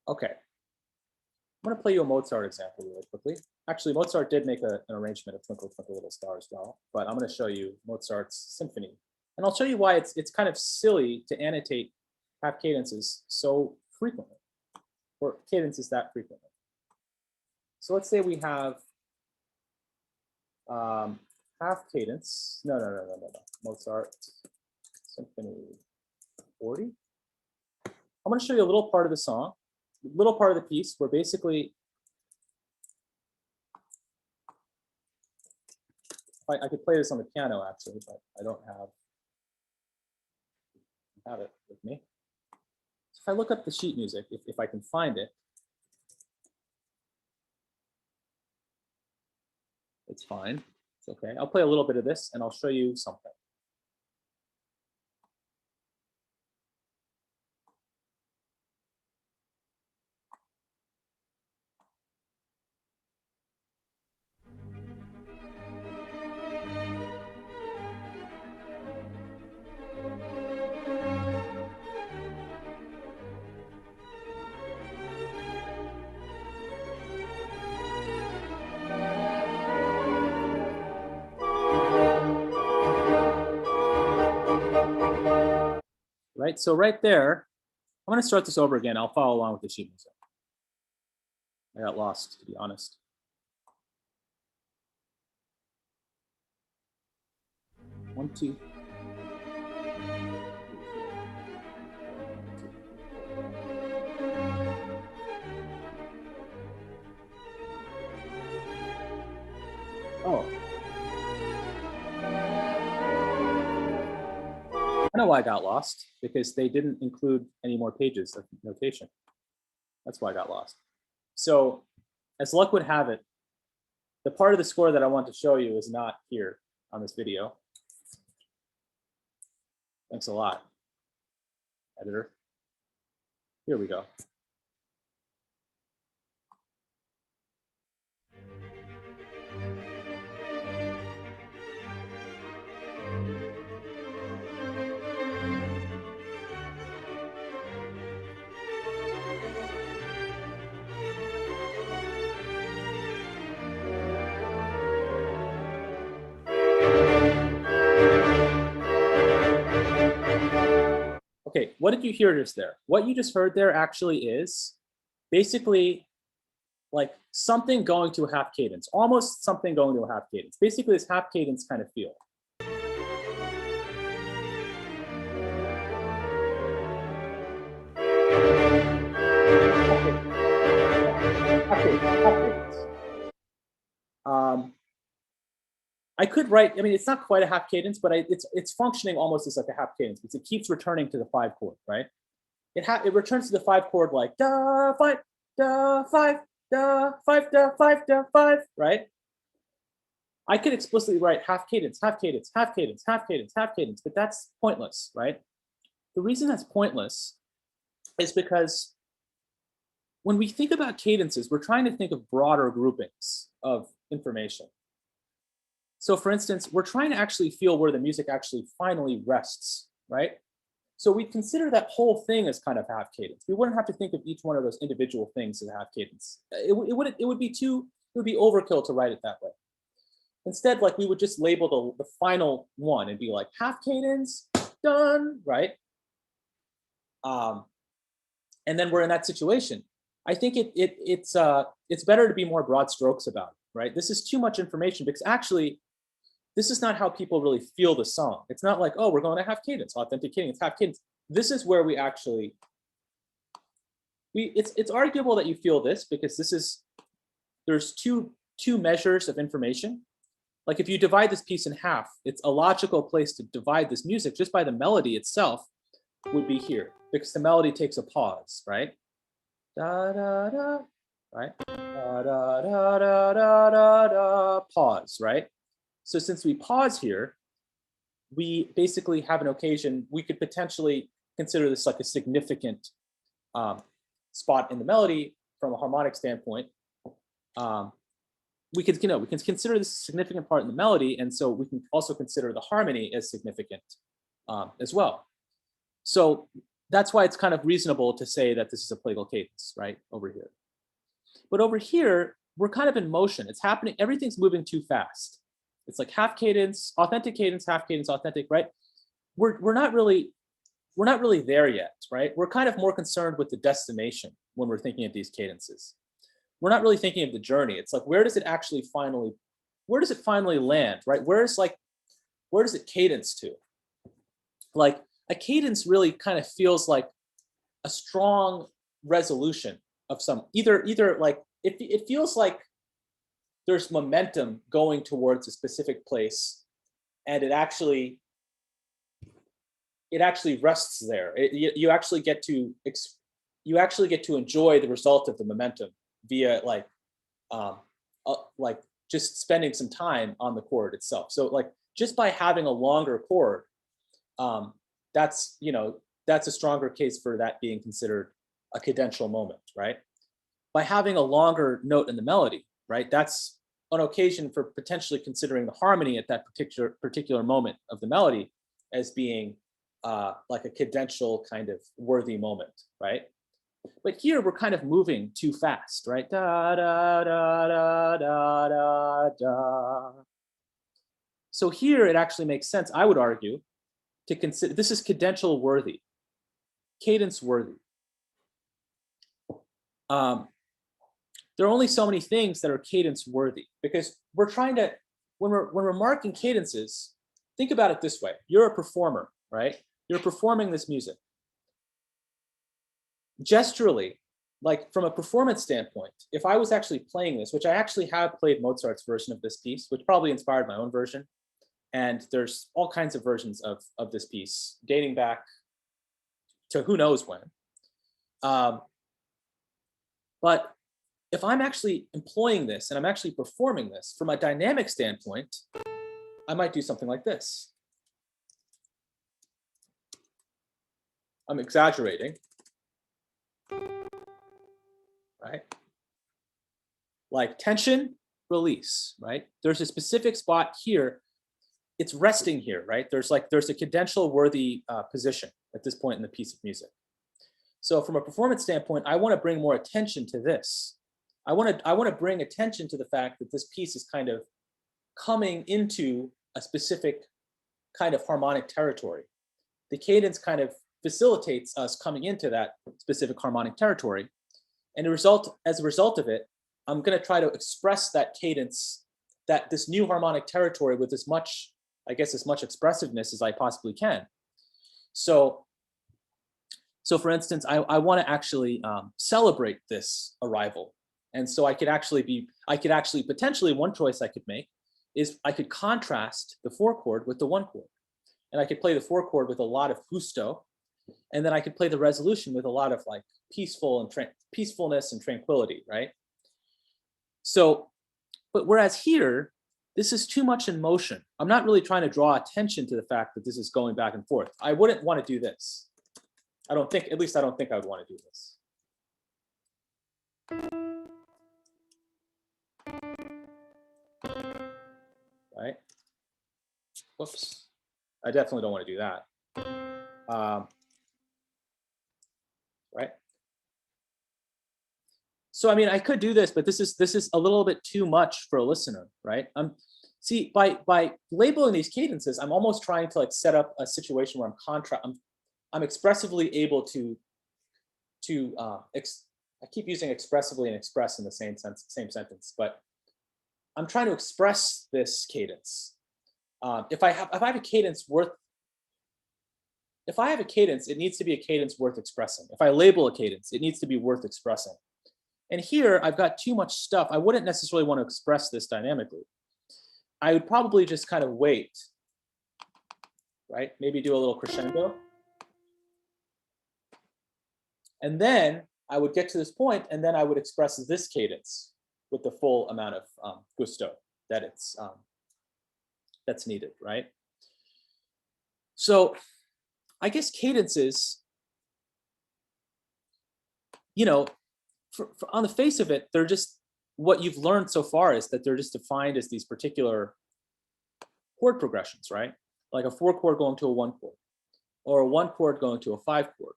Speaker 1: Okay. I'm going to play you a Mozart example really quickly. Actually, Mozart did make an arrangement of Twinkle, Twinkle, Little Star as well, but I'm going to show you Mozart's symphony. And I'll show you why it's kind of silly to annotate half cadences so frequently, or cadences that frequently. So let's say we have half cadence. No. Mozart Symphony 40. I'm going to show you a little part of the song, a little part of the piece where basically I could play this on the piano actually, but I don't have it with me. So if I look up the sheet music, if I can find it, it's fine. It's okay. I'll play a little bit of this and I'll show you something. Right, so right there, I'm going to start this over again. I'll follow along with the sheet music. I got lost, to be honest. One, two. Oh. I know why I got lost, because they didn't include any more pages of notation. That's why I got lost. So as luck would have it, the part of the score that I want to show you is not here on this video. Thanks a lot, editor. Here we go. Okay, what did you hear just there? What you just heard there actually is basically like something going to a half cadence, almost something going to a half cadence. Basically this half cadence kind of feel. I could write, I mean, it's not quite a half cadence, but it's functioning almost as like a half cadence because it keeps returning to the 5 chord, right? It returns to the 5 chord like da 5, da 5, da 5, da 5, da 5, right? I could explicitly write half cadence, half cadence, half cadence, half cadence, half cadence, but that's pointless, right? The reason that's pointless is because when we think about cadences, we're trying to think of broader groupings of information. So for instance, we're trying to actually feel where the music actually finally rests, right? So we consider that whole thing as kind of half cadence. We wouldn't have to think of each one of those individual things as half cadence. It would be overkill to write it that way. Instead, like we would just label the final one and be like half cadence, done, right? And then we're in that situation. I think it's better to be more broad strokes about it, right? This is too much information because actually, this is not how people really feel the song. It's not like, oh, we're going to half cadence, authenticating, it's half cadence. This is where we actually, it's arguable that you feel this because there's two measures of information. Like if you divide this piece in half, it's a logical place to divide this music just by the melody itself would be here because the melody takes a pause, right? Da da da, right? Da da da da da da da, pause, right? So since we pause here, we basically have an occasion, we could potentially consider this like a significant spot in the melody from a harmonic standpoint. We can consider this a significant part in the melody, and so we can also consider the harmony as significant as well. So that's why it's kind of reasonable to say that this is a plagal cadence, right, over here. But over here, we're kind of in motion. It's happening, everything's moving too fast. It's like half cadence, authentic cadence, half cadence, authentic, right? We're not really we're not really there yet, right? We're kind of more concerned with the destination when we're thinking of these cadences. We're not really thinking of the journey. It's like, where does it finally land, right? Where does it cadence to? Like a cadence really kind of feels like a strong resolution of some, either like, it feels like there's momentum going towards a specific place, and it actually rests there. You actually get to enjoy the result of the momentum via like just spending some time on the chord itself. So like just by having a longer chord, that's a stronger case for that being considered a cadential moment, right? By having a longer note in the melody, right? That's an occasion for potentially considering the harmony at that particular moment of the melody as being like a cadential kind of worthy moment, right? But here we're kind of moving too fast, right? Da, da, da, da, da, da, da. So here it actually makes sense, I would argue, to consider this is cadential worthy, cadence worthy. There are only so many things that are cadence worthy, because we're trying to, when we're marking cadences, think about it this way. You're a performer, right? You're performing this music. Gesturally, like from a performance standpoint, if I was actually playing this, which I actually have played Mozart's version of this piece, which probably inspired my own version, and there's all kinds of versions of this piece dating back to who knows when. But if I'm actually employing this and I'm actually performing this from a dynamic standpoint, I might do something like this. I'm exaggerating, right? Like tension, release, right? There's a specific spot here. It's resting here, right? There's a cadential worthy position at this point in the piece of music. So from a performance standpoint, I want to bring more attention to this. I want to bring attention to the fact that this piece is kind of coming into a specific kind of harmonic territory. The cadence kind of facilitates us coming into that specific harmonic territory. And as a result of it, I'm going to try to express that cadence, that this new harmonic territory with as much expressiveness as I possibly can. So for instance, I want to actually celebrate this arrival. And so I could actually potentially, one choice I could make is I could contrast the 4 chord with the 1 chord. And I could play the 4 chord with a lot of gusto. And then I could play the resolution with a lot of like peacefulness and tranquility, right? So, but whereas here, this is too much in motion. I'm not really trying to draw attention to the fact that this is going back and forth. I wouldn't want to do this. I don't think I would want to do this. Right? Whoops. I definitely don't want to do that. Right? So I mean, I could do this, but this is a little bit too much for a listener, right? See, by labeling these cadences, I'm almost trying to like set up a situation where I'm expressively able to I keep using expressively and express in the same sentence, but I'm trying to express this cadence. If I have a cadence, it needs to be a cadence worth expressing. If I label a cadence, it needs to be worth expressing. And here I've got too much stuff. I wouldn't necessarily want to express this dynamically. I would probably just kind of wait, right? Maybe do a little crescendo. And then I would get to this point, and then I would express this cadence with the full amount of gusto that that's needed, right? So I guess cadences, on the face of it, they're just, what you've learned so far is that they're just defined as these particular chord progressions, right? Like a 4 chord going to a 1 chord, or a 1 chord going to a 5 chord.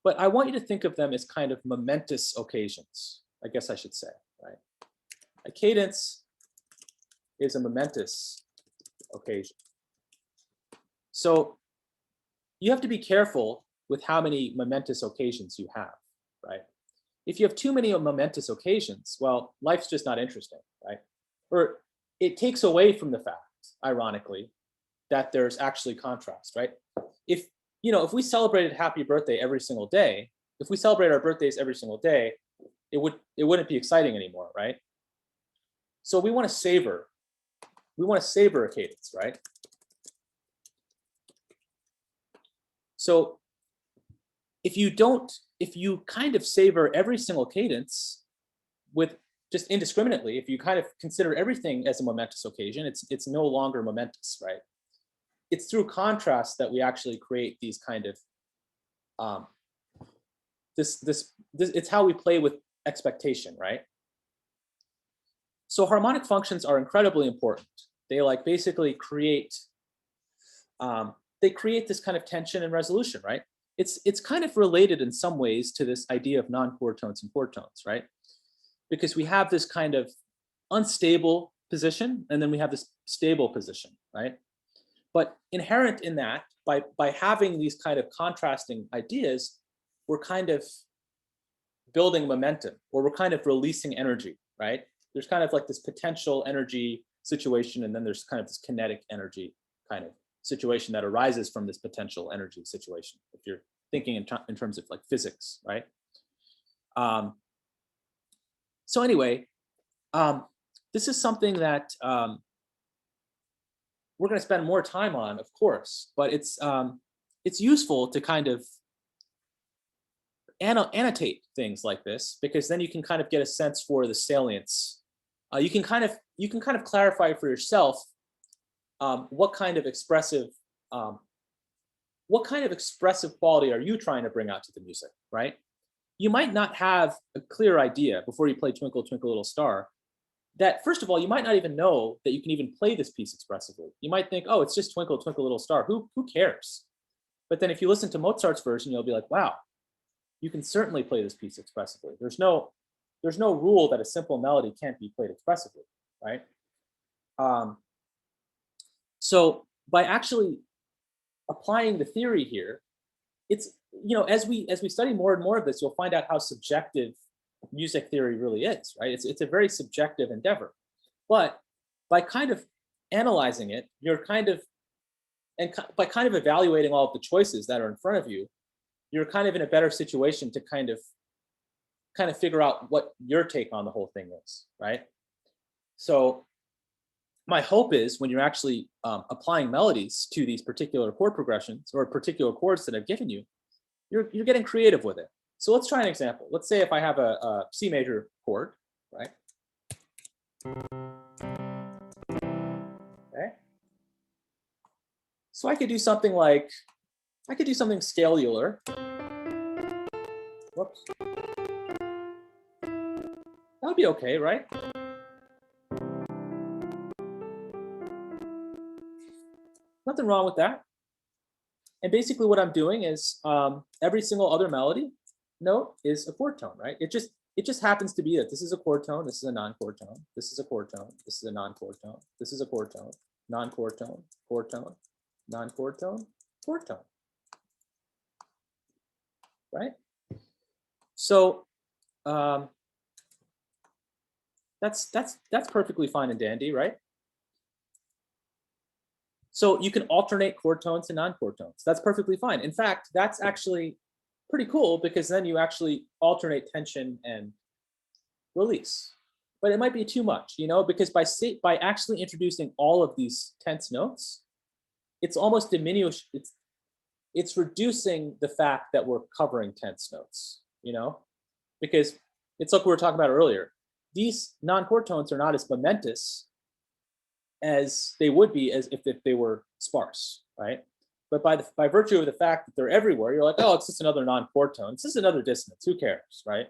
Speaker 1: But I want you to think of them as kind of momentous occasions, I guess I should say, right? A cadence is a momentous occasion. So you have to be careful with how many momentous occasions you have, right? If you have too many momentous occasions, well, life's just not interesting, right? Or it takes away from the fact, ironically, that there's actually contrast, right? If we celebrated happy birthday every single day, if we celebrate our birthdays every single day, it wouldn't be exciting anymore, right? So we want to savor a cadence, right? So if you kind of savor every single cadence with just indiscriminately, if you kind of consider everything as a momentous occasion, it's no longer momentous, right? It's through contrast that we actually create these kind of it's how we play with expectation, right? So harmonic functions are incredibly important. They like basically create this kind of tension and resolution, right? It's kind of related in some ways to this idea of non-chord tones and chord tones, right? Because we have this kind of unstable position, and then we have this stable position, right? But inherent in that, by having these kind of contrasting ideas, we're kind of building momentum, or we're kind of releasing energy, right? There's kind of like this potential energy situation, and then there's kind of this kinetic energy kind of situation that arises from this potential energy situation, if you're thinking in terms of like physics, right? So anyway, this is something that we're going to spend more time on, of course, but it's useful to kind of annotate things like this, because then you can kind of get a sense for the salience. You can kind of clarify for yourself what kind of expressive quality are you trying to bring out to the music, right? You might not have a clear idea before you play Twinkle, Twinkle, Little Star, that first of all, you might not even know that you can even play this piece expressively. You might think, oh, it's just Twinkle, Twinkle, Little Star. Who cares? But then if you listen to Mozart's version, you'll be like, wow, you can certainly play this piece expressively. There's no rule that a simple melody can't be played expressively, right? So by actually applying the theory here, it's, as we study more and more of this, you'll find out how subjective music theory really is, right? It's a very subjective endeavor. But by kind of analyzing it, by kind of evaluating all of the choices that are in front of you, you're kind of in a better situation to kind of figure out what your take on the whole thing is, right? So my hope is when you're actually applying melodies to these particular chord progressions or particular chords that I've given you, you're getting creative with it. So let's try an example. Let's say if I have a C major chord, right? Okay. So I could do something scalular. Whoops. That would be okay, right? Nothing wrong with that. And basically what I'm doing is every single other melody note is a chord tone, right? It just happens to be that this is a chord tone, this is a non-chord tone, this is a chord tone, this is a non-chord tone, this is a chord tone, non-chord tone, chord tone, non-chord tone, chord tone, right? So that's perfectly fine and dandy, right? So you can alternate chord tones and non-chord tones. That's perfectly fine. In fact, that's actually pretty cool, because then you actually alternate tension and release. But it might be too much, because by actually introducing all of these tense notes, it's almost it's reducing the fact that we're covering tense notes, because it's like we were talking about earlier. These non-chord tones are not as momentous as they would be as if they were sparse, right? But by virtue of the fact that they're everywhere, you're like, oh, it's just another non-chord tone. It's just another dissonance. Who cares, right?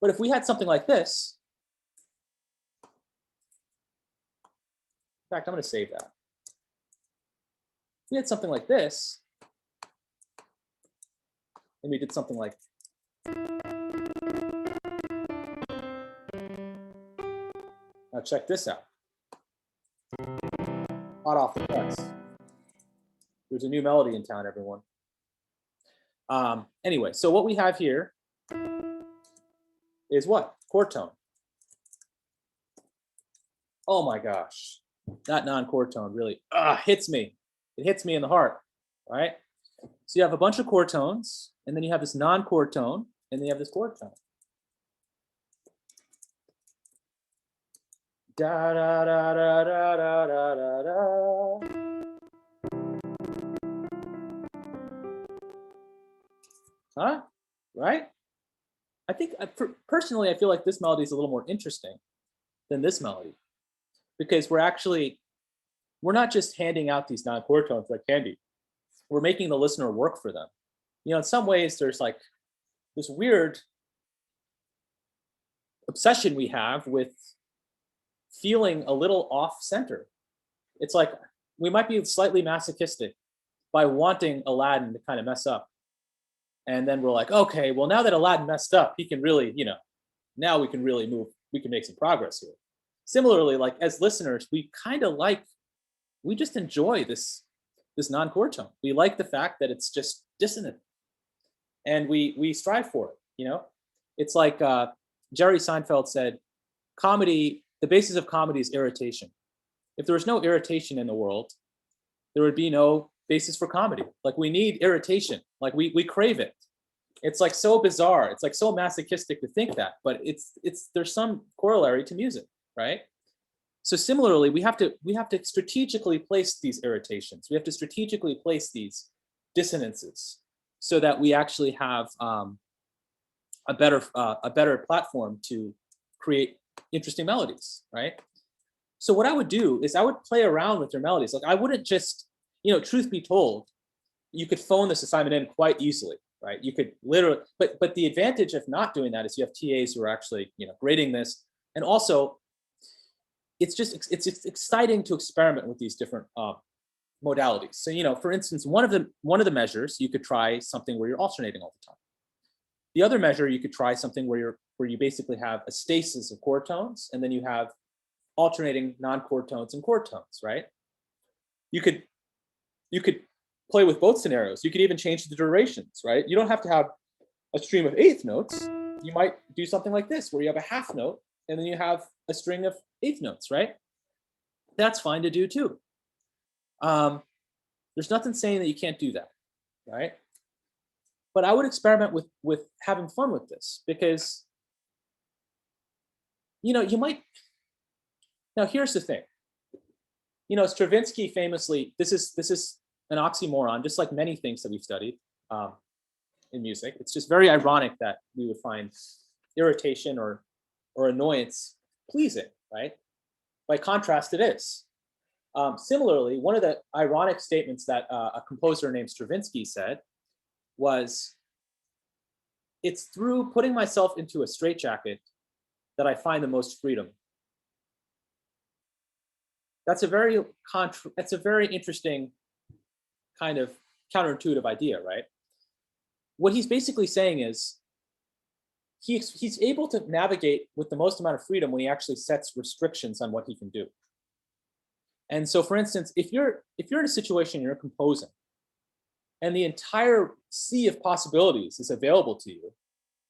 Speaker 1: But if we had something like this, in fact, I'm going to save that. If we had something like this, and we did something like, now check this out. Hot off the press. There's a new melody in town, everyone. Anyway, so what we have here is what? Chord tone. Oh my gosh, that non-chord tone really hits me. It hits me in the heart, right? So you have a bunch of chord tones, and then you have this non-chord tone, and then you have this chord tone. Da da da da da da da da da. Huh? Right? I think personally, I feel like this melody is a little more interesting than this melody, because we're not just handing out these non-chord tones like candy. We're making the listener work for them. You know, in some ways, there's like this weird obsession we have with feeling a little off center. It's like we might be slightly masochistic by wanting Aladdin to kind of mess up. And then we're like, okay, well, now that Aladdin messed up, he can really, you know, now we can really move, we can make some progress here. Similarly, like as listeners, we kind of like, we just enjoy this non-chord tone. We like the fact that it's just dissonant, and we strive for it, you know? It's like Jerry Seinfeld said, comedy, the basis of comedy is irritation. If there was no irritation in the world, there would be no basis for comedy. Like we need irritation, like we crave it. It's like so bizarre. It's like so masochistic to think that, but there's some corollary to music, right? So similarly, we have to strategically place these irritations. We have to strategically place these dissonances so that we actually have a better platform to create interesting melodies, right? So what I would do is I would play around with their melodies. Like I wouldn't just, you know, truth be told, you could phone this assignment in quite easily, right? You could literally, but the advantage of not doing that is you have TAs who are actually, you know, grading this, and also it's exciting to experiment with these different modalities. So, you know, for instance, one of the measures, you could try something where you're alternating all the time. The other measure, you could try something where you basically have a stasis of chord tones, and then you have alternating non-chord tones and chord tones, right? You could play with both scenarios. You could even change the durations, right? You don't have to have a stream of eighth notes. You might do something like this, where you have a half note, and then you have a string of eighth notes, right? That's fine to do too. There's nothing saying that you can't do that, right? But I would experiment with having fun with this, because, you know, you might. Now here's the thing. You know, Stravinsky famously, this is an oxymoron, just like many things that we've studied in music. It's just very ironic that we would find irritation or annoyance pleasing, right? By contrast, it is. Similarly, one of the ironic statements that a composer named Stravinsky said was, "It's through putting myself into a straitjacket that I find the most freedom." That's a very interesting kind of counterintuitive idea, right? What he's basically saying is he's able to navigate with the most amount of freedom when he actually sets restrictions on what he can do. And so, for instance, if you're in a situation you're composing, and the entire sea of possibilities is available to you,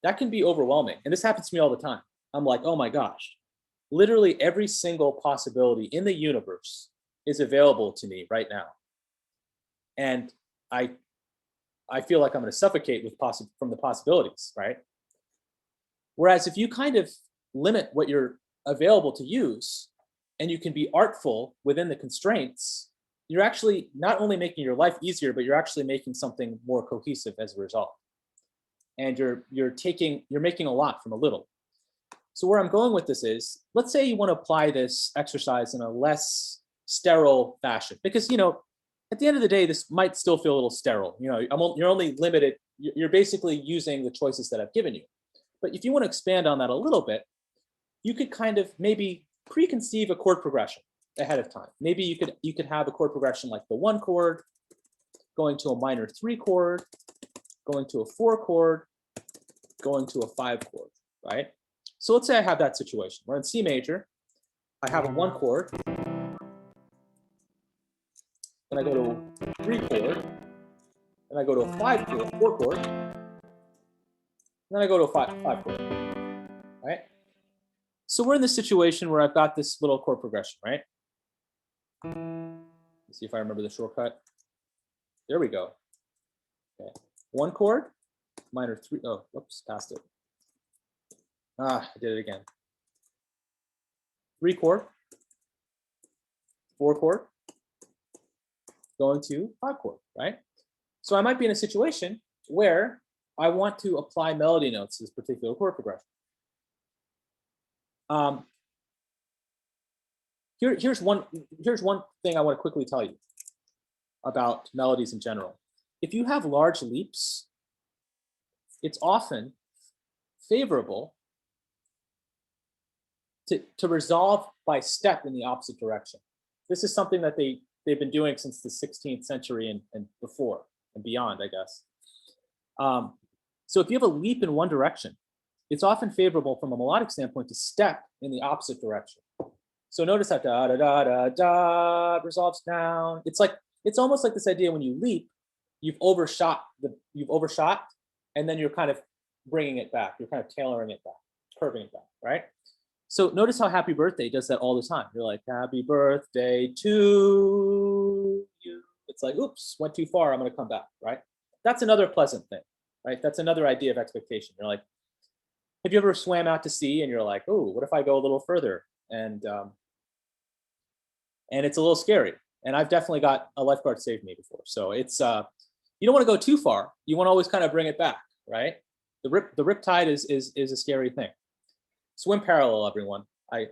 Speaker 1: that can be overwhelming. And this happens to me all the time. I'm like, oh my gosh, literally every single possibility in the universe is available to me right now. And I feel like I'm going to suffocate from the possibilities, right? Whereas if you kind of limit what you're available to use, and you can be artful within the constraints, you're actually not only making your life easier, but you're actually making something more cohesive as a result. And you're making a lot from a little. So where I'm going with this is, let's say you want to apply this exercise in a less sterile fashion, because, you know, at the end of the day, this might still feel a little sterile. You know, you're only limited. You're basically using the choices that I've given you. But if you want to expand on that a little bit, you could kind of maybe preconceive a chord progression ahead of time. Maybe you could have a chord progression like the 1 chord, going to a minor 3 chord, going to a 4 chord, going to a 5 chord, right? So let's say I have that situation. We're in C major. I have a 1 chord. then I go to a 3 chord, then I go to a 4 chord, and then I go to a 5 chord, right? So we're in this situation where I've got this little chord progression, right? Let's see if I remember the shortcut. There we go. Okay. 1 chord, minor 3. Oh, whoops, passed it. I did it again. 3 chord, 4 chord, going to 5 chord, right? So I might be in a situation where I want to apply melody notes to this particular chord progression. Here's one thing I want to quickly tell you about melodies in general. If you have large leaps, it's often favorable to resolve by step in the opposite direction. This is something that they've been doing since the 16th century and before and beyond, I guess. So if you have a leap in one direction, it's often favorable from a melodic standpoint to step in the opposite direction. So notice how da da da da da resolves down. It's almost like this idea when you leap, you've overshot, and then you're kind of bringing it back. You're kind of tailoring it back, curving it back, right? So notice how Happy Birthday does that all the time. You're like, happy birthday to you. It's like, oops, went too far. I'm going to come back, right? That's another pleasant thing, right? That's another idea of expectation. You're like, have you ever swam out to sea and you're like, oh, what if I go a little further? And it's a little scary. And I've definitely got a lifeguard save me before. So it's, you don't want to go too far. You want to always kind of bring it back, right? The rip tide is a scary thing. Swim parallel, everyone. I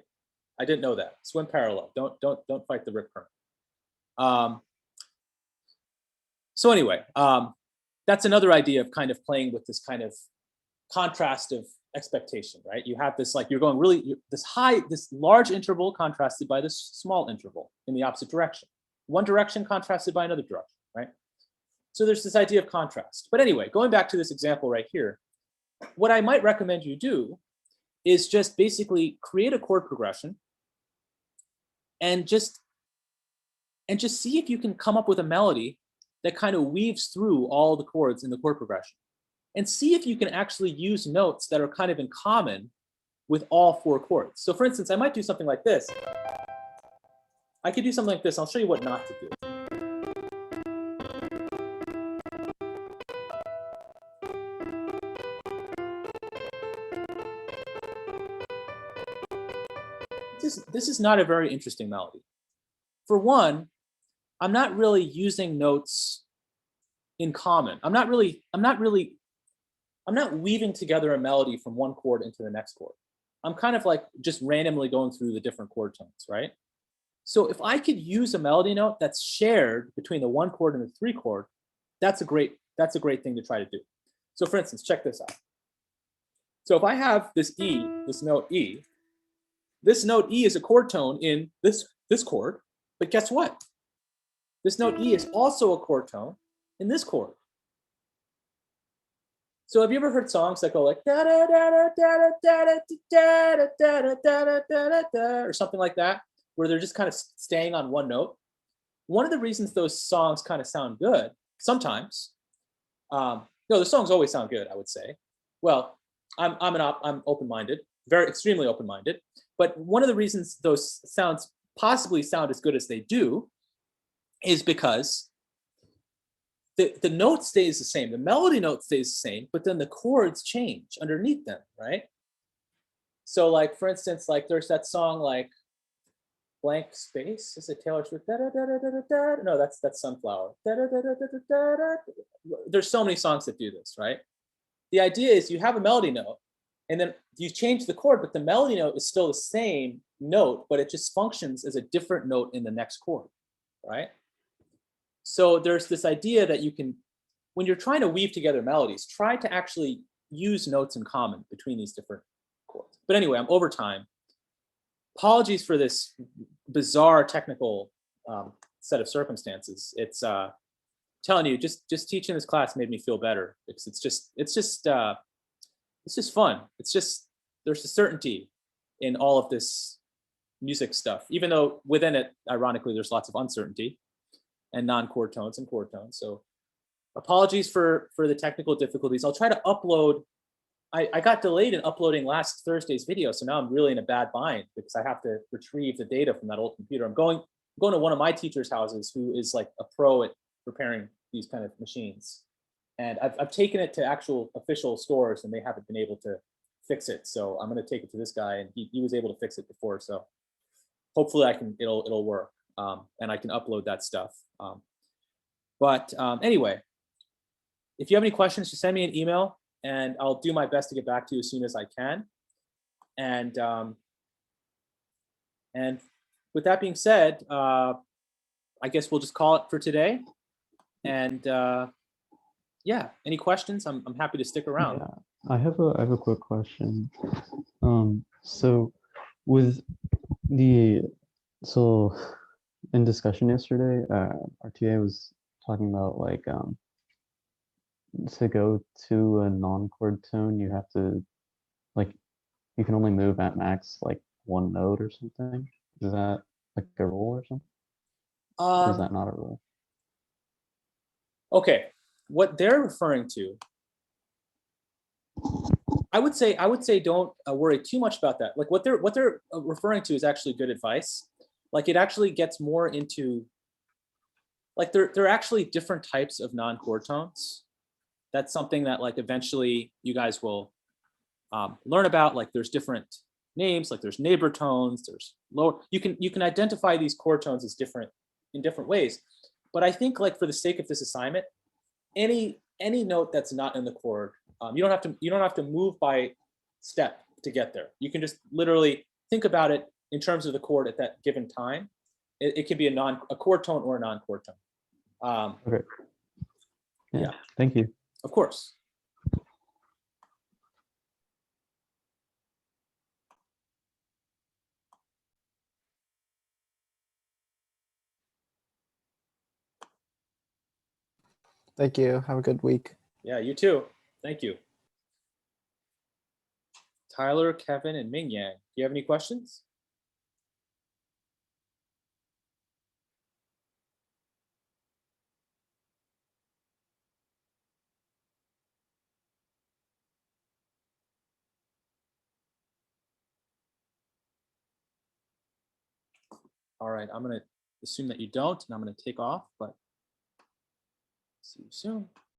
Speaker 1: didn't know that. Swim parallel. Don't fight the rip current. So anyway, that's another idea of kind of playing with this kind of contrast of expectation, right? You have this, like, you're going really this large interval contrasted by this small interval in the opposite direction. One direction contrasted by another direction, right? So there's this idea of contrast. But anyway, going back to this example right here, what I might recommend you do is just basically create a chord progression and just see if you can come up with a melody that kind of weaves through all the chords in the chord progression, and see if you can actually use notes that are kind of in common with all 4 chords. So for instance, I might do something like this. I could do something like this. I'll show you what not to do. This is not a very interesting melody. For one, I'm not really using notes in common. I'm not weaving together a melody from one chord into the next chord. I'm kind of like just randomly going through the different chord tones, right? So if I could use a melody note that's shared between the 1 chord and the 3 chord, that's a great thing to try to do. So for instance, check this out. So if I have this E, this note E is a chord tone in this chord, but guess what? This note E is also a chord tone in this chord. So have you ever heard songs that go like da da da da da da da da da da da da da or something like that, where they're just kind of staying on one note? One of the reasons those songs kind of sound good sometimes, no, the songs always sound good, I would say. Well, I'm open-minded, extremely open-minded. But one of the reasons those sounds possibly sound as good as they do is because the note stays the same, the melody note stays the same, but then the chords change underneath them, right? So like, for instance, like there's that song like Blank Space. Is it Taylor Swift? Da, da, da, da, da, da. No, that's Sunflower. Da, da, da, da, da, da, da. There's so many songs that do this, right? The idea is you have a melody note, and then you change the chord, but the melody note is still the same note, but it just functions as a different note in the next chord, right? So there's this idea that you can, when you're trying to weave together melodies, try to actually use notes in common between these different chords. But anyway, I'm over time. Apologies for this bizarre technical set of circumstances. It's telling you, just teaching this class made me feel better. It's just fun. It's just, there's a certainty in all of this music stuff, even though within it, ironically, there's lots of uncertainty. and non-chord tones and chord tones. So apologies for the technical difficulties. I'll try to upload. I got delayed in uploading last Thursday's video, so now I'm really in a bad bind because I have to retrieve the data from that old computer. I'm going to one of my teachers' houses who is like a pro at repairing these kind of machines. And I've taken it to actual official stores and they haven't been able to fix it. So I'm going to take it to this guy and he was able to fix it before. So hopefully it'll work and I can upload that stuff. Anyway, if you have any questions, just send me an email and I'll do my best to get back to you as soon as I can. And with that being said, I guess we'll just call it for today. And yeah, any questions? I'm happy to stick around.
Speaker 8: Yeah, I have a quick question. So with so in discussion yesterday, our TA was talking about like to go to a non-chord tone, you have to like you can only move at max like one note or something. Is that like a rule or something? Or is that not a rule?
Speaker 1: Okay, what they're referring to, I would say don't worry too much about that. Like what they're referring to is actually good advice. Like it actually gets more into like there are actually different types of non-chord tones. That's something that like eventually you guys will learn about. Like there's different names, like there's neighbor tones, there's lower. You can identify these chord tones as different in different ways. But I think like for the sake of this assignment, any note that's not in the chord, you don't have to move by step to get there. You can just literally think about it in terms of the chord at that given time. It can be a chord tone or a non-chord tone.
Speaker 8: Okay.
Speaker 1: Yeah.
Speaker 8: Thank you.
Speaker 1: Of course.
Speaker 2: Thank you. Have a good week.
Speaker 1: Yeah, you too. Thank you. Tyler, Kevin, and Ming Yang. Do you have any questions? All right, I'm going to assume that you don't, and I'm going to take off, but see you soon.